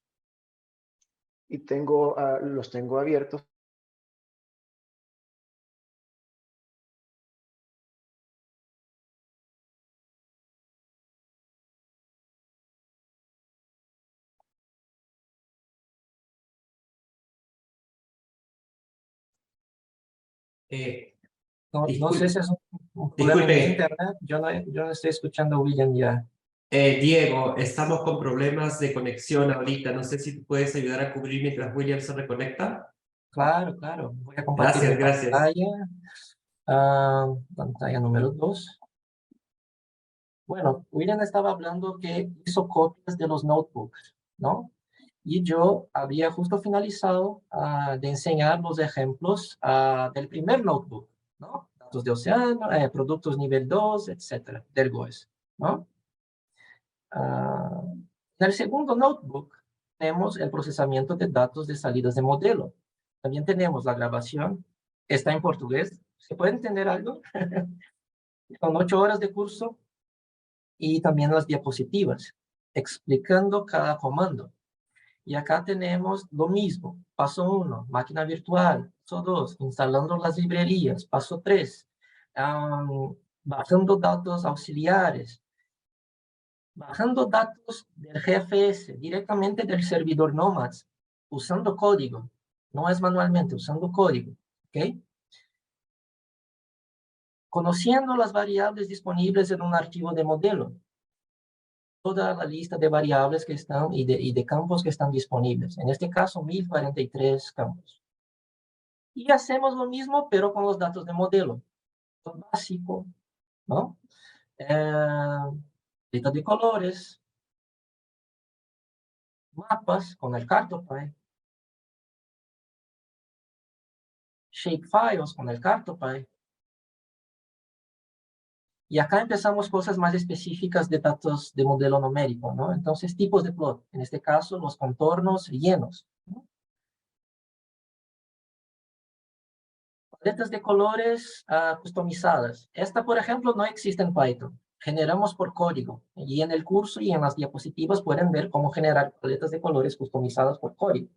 y los tengo abiertos. No sé si es un problema en mi internet. Yo no estoy escuchando a William ya. Diego, estamos con problemas de conexión ahorita. No sé si tú puedes ayudar a cubrir mientras William se reconecta. Claro, claro. Voy a compartir mi Gracias. pantalla. Pantalla número 2. Bueno, William estaba hablando que hizo copias de los notebooks, ¿no? Y yo había justo finalizado de enseñar los ejemplos del primer notebook, ¿no? Datos de océano, productos nivel 2, etcétera, del GOES, ¿no? En el segundo notebook tenemos el procesamiento de datos de salidas de modelo. También tenemos la grabación, está en portugués. ¿Se puede entender algo? Son 8 horas de curso y también las diapositivas, explicando cada comando. Y acá tenemos lo mismo. Paso 1, máquina virtual. Paso 2, instalando las librerías. Paso 3, bajando datos auxiliares. Bajando datos del GFS directamente del servidor Nomads, usando código. No es manualmente, usando código. ¿Ok? Conociendo las variables disponibles en un archivo de modelo. Toda la lista de variables que están y de campos que están disponibles. En este caso, 1043 campos. Y hacemos lo mismo, pero con los datos de modelo. Básico, ¿no? Lista de colores, mapas con el Cartopy, shapefiles con el Cartopy. Y acá empezamos cosas más específicas de datos de modelo numérico, ¿no? Entonces, tipos de plot. En este caso, los contornos llenos, ¿no? Paletas de colores customizadas. Esta, por ejemplo, no existe en Python. Generamos por código. Y en el curso y en las diapositivas pueden ver cómo generar paletas de colores customizadas por código.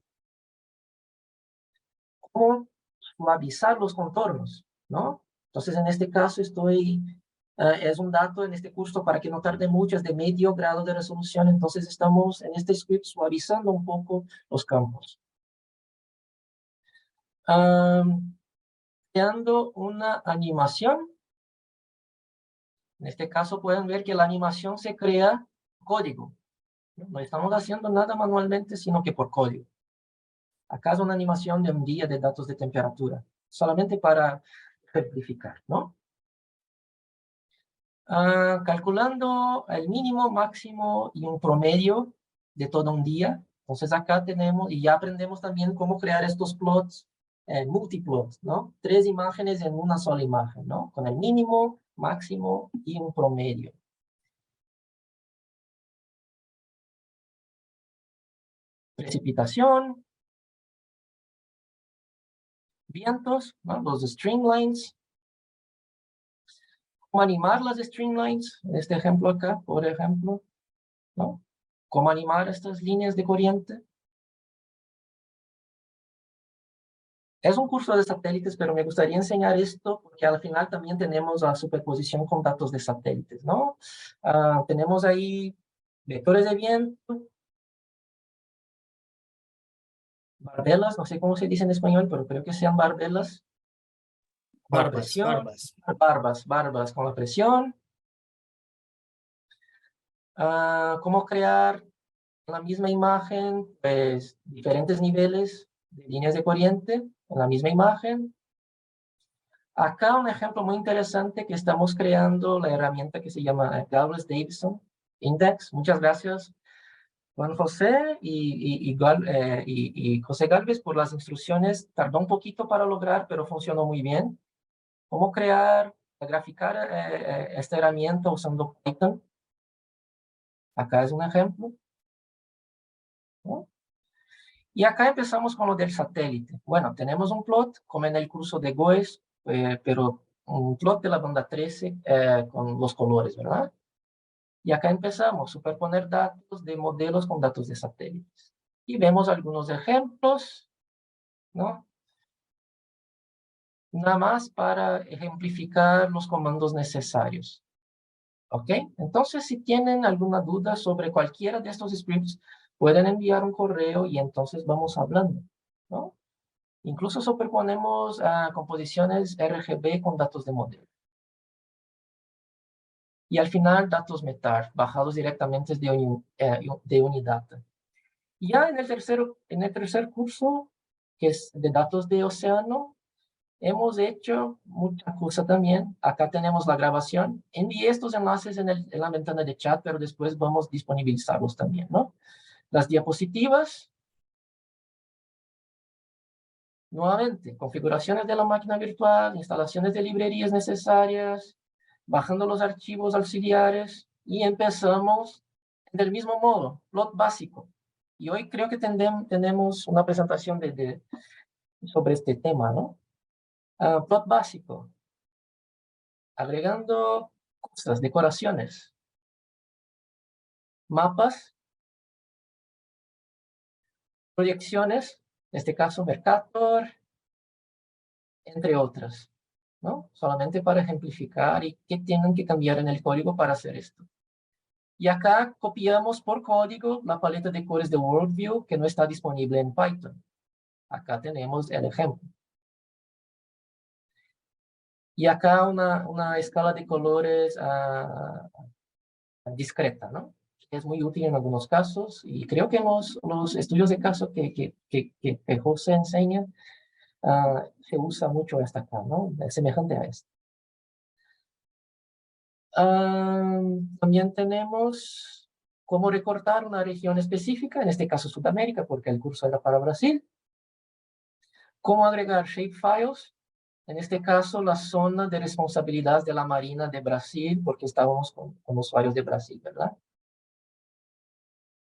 Cómo suavizar los contornos, ¿no? Entonces, en este caso, es un dato en este curso para que no tarde mucho, es de medio grado de resolución. Entonces, estamos en este script suavizando un poco los campos. Creando una animación. En este caso pueden ver que la animación se crea código. No estamos haciendo nada manualmente, sino que por código. Acá es una animación de un día de datos de temperatura, solamente para ejemplificar, ¿no? Calculando el mínimo, máximo y un promedio de todo un día. Entonces acá tenemos, y ya aprendemos también cómo crear estos plots, multiplots, ¿no? 3 imágenes en una sola imagen, ¿no? Con el mínimo, máximo y un promedio. Precipitación. Vientos, ¿no? Los streamlines. Cómo animar las streamlines. Este ejemplo acá, por ejemplo, ¿no? Cómo animar estas líneas de corriente. Es un curso de satélites, pero me gustaría enseñar esto porque al final también tenemos la superposición con datos de satélites, ¿no? Tenemos ahí vectores de viento, barbelas, no sé cómo se dice en español, pero creo que sean barbelas. Con la presión, barbas con la presión. Cómo crear en la misma imagen, pues, diferentes niveles de líneas de corriente en la misma imagen. Acá un ejemplo muy interesante que estamos creando la herramienta que se llama Galvez-Davidson Index. Muchas gracias, Juan José y José Galvez por las instrucciones. Tardó un poquito para lograr, pero funcionó muy bien. Cómo graficar esta herramienta usando Python. Acá es un ejemplo, ¿no? Y acá empezamos con lo del satélite. Bueno, tenemos un plot, como en el curso de GOES, pero un plot de la banda 13 con los colores, ¿verdad? Y acá empezamos a superponer datos de modelos con datos de satélites. Y vemos algunos ejemplos, ¿no? Nada más para ejemplificar los comandos necesarios. ¿Ok? Entonces, si tienen alguna duda sobre cualquiera de estos scripts, pueden enviar un correo y entonces vamos hablando, ¿no? Incluso superponemos composiciones RGB con datos de modelo. Y al final, datos METAR, bajados directamente de Unidata. Y ya en el tercer curso, que es de datos de océano, hemos hecho mucha cosa también. Acá tenemos la grabación. Envié estos enlaces en la ventana de chat, pero después vamos a disponibilizarlos también, ¿no? Las diapositivas, Nuevamente, configuraciones de la máquina virtual, instalaciones de librerías necesarias, bajando los archivos auxiliares y empezamos del mismo modo, plot básico. Y hoy creo que tenemos una presentación sobre este tema, ¿no? Plot básico. Agregando cosas, decoraciones, mapas, proyecciones, en este caso Mercator, entre otras, ¿no? Solamente para ejemplificar y qué tienen que cambiar en el código para hacer esto. Y acá copiamos por código la paleta de colores de Worldview que no está disponible en Python. Acá tenemos el ejemplo. Y acá una escala de colores discreta, ¿no? Es muy útil en algunos casos y creo que los estudios de caso que José enseña se usa mucho hasta acá, ¿no? Es semejante a esto. También tenemos cómo recortar una región específica, en este caso Sudamérica, porque el curso era para Brasil. Cómo agregar shapefiles, en este caso la zona de responsabilidad de la Marina de Brasil, porque estábamos con usuarios de Brasil, ¿verdad?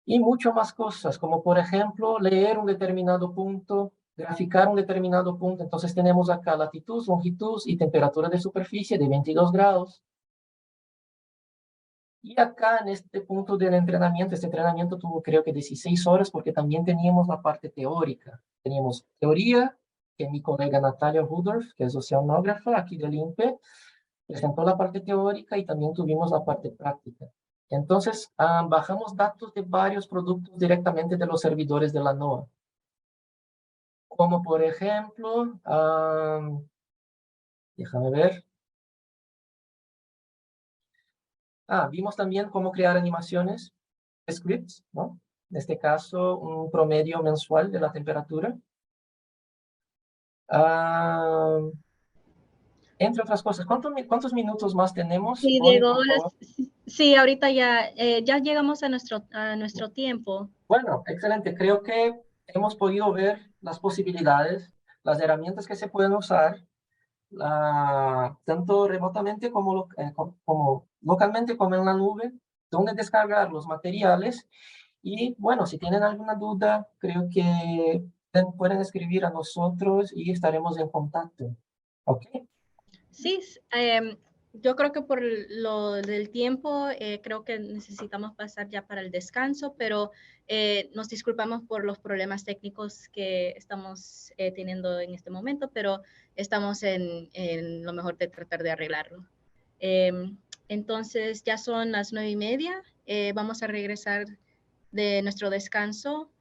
Y mucho más cosas, como por ejemplo leer un determinado punto, graficar un determinado punto. Entonces tenemos acá latitud, longitud y temperatura de superficie de 22 grados. Y acá en este punto del entrenamiento, este entrenamiento tuvo creo que 16 horas porque también teníamos la parte teórica. Teníamos teoría, que mi colega Natalia Rudolph, que es oceanógrafa aquí del INPE, presentó la parte teórica y también tuvimos la parte práctica. Entonces, bajamos datos de varios productos directamente de los servidores de la NOAA. Como por ejemplo, déjame ver. Vimos también cómo crear animaciones, scripts, ¿no? En este caso, un promedio mensual de la temperatura. Entre otras cosas, ¿cuántos minutos más tenemos? Sí, Bonnie, Diego, por favor. sí, ahorita ya llegamos a nuestro tiempo. Bueno, excelente. Creo que hemos podido ver las posibilidades, las herramientas que se pueden usar, tanto remotamente como localmente como en la nube, dónde descargar los materiales. Y bueno, si tienen alguna duda, creo que pueden escribir a nosotros y estaremos en contacto. ¿Ok? Sí, yo creo que por lo del tiempo, creo que necesitamos pasar ya para el descanso, pero nos disculpamos por los problemas técnicos que estamos teniendo en este momento, pero estamos en lo mejor de tratar de arreglarlo. Entonces ya son las 9:30, vamos a regresar de nuestro descanso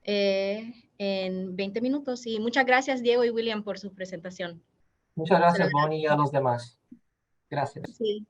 en 20 minutos y muchas gracias Diego y William por su presentación. Muchas gracias, Bonnie, y a los demás. Gracias. Sí.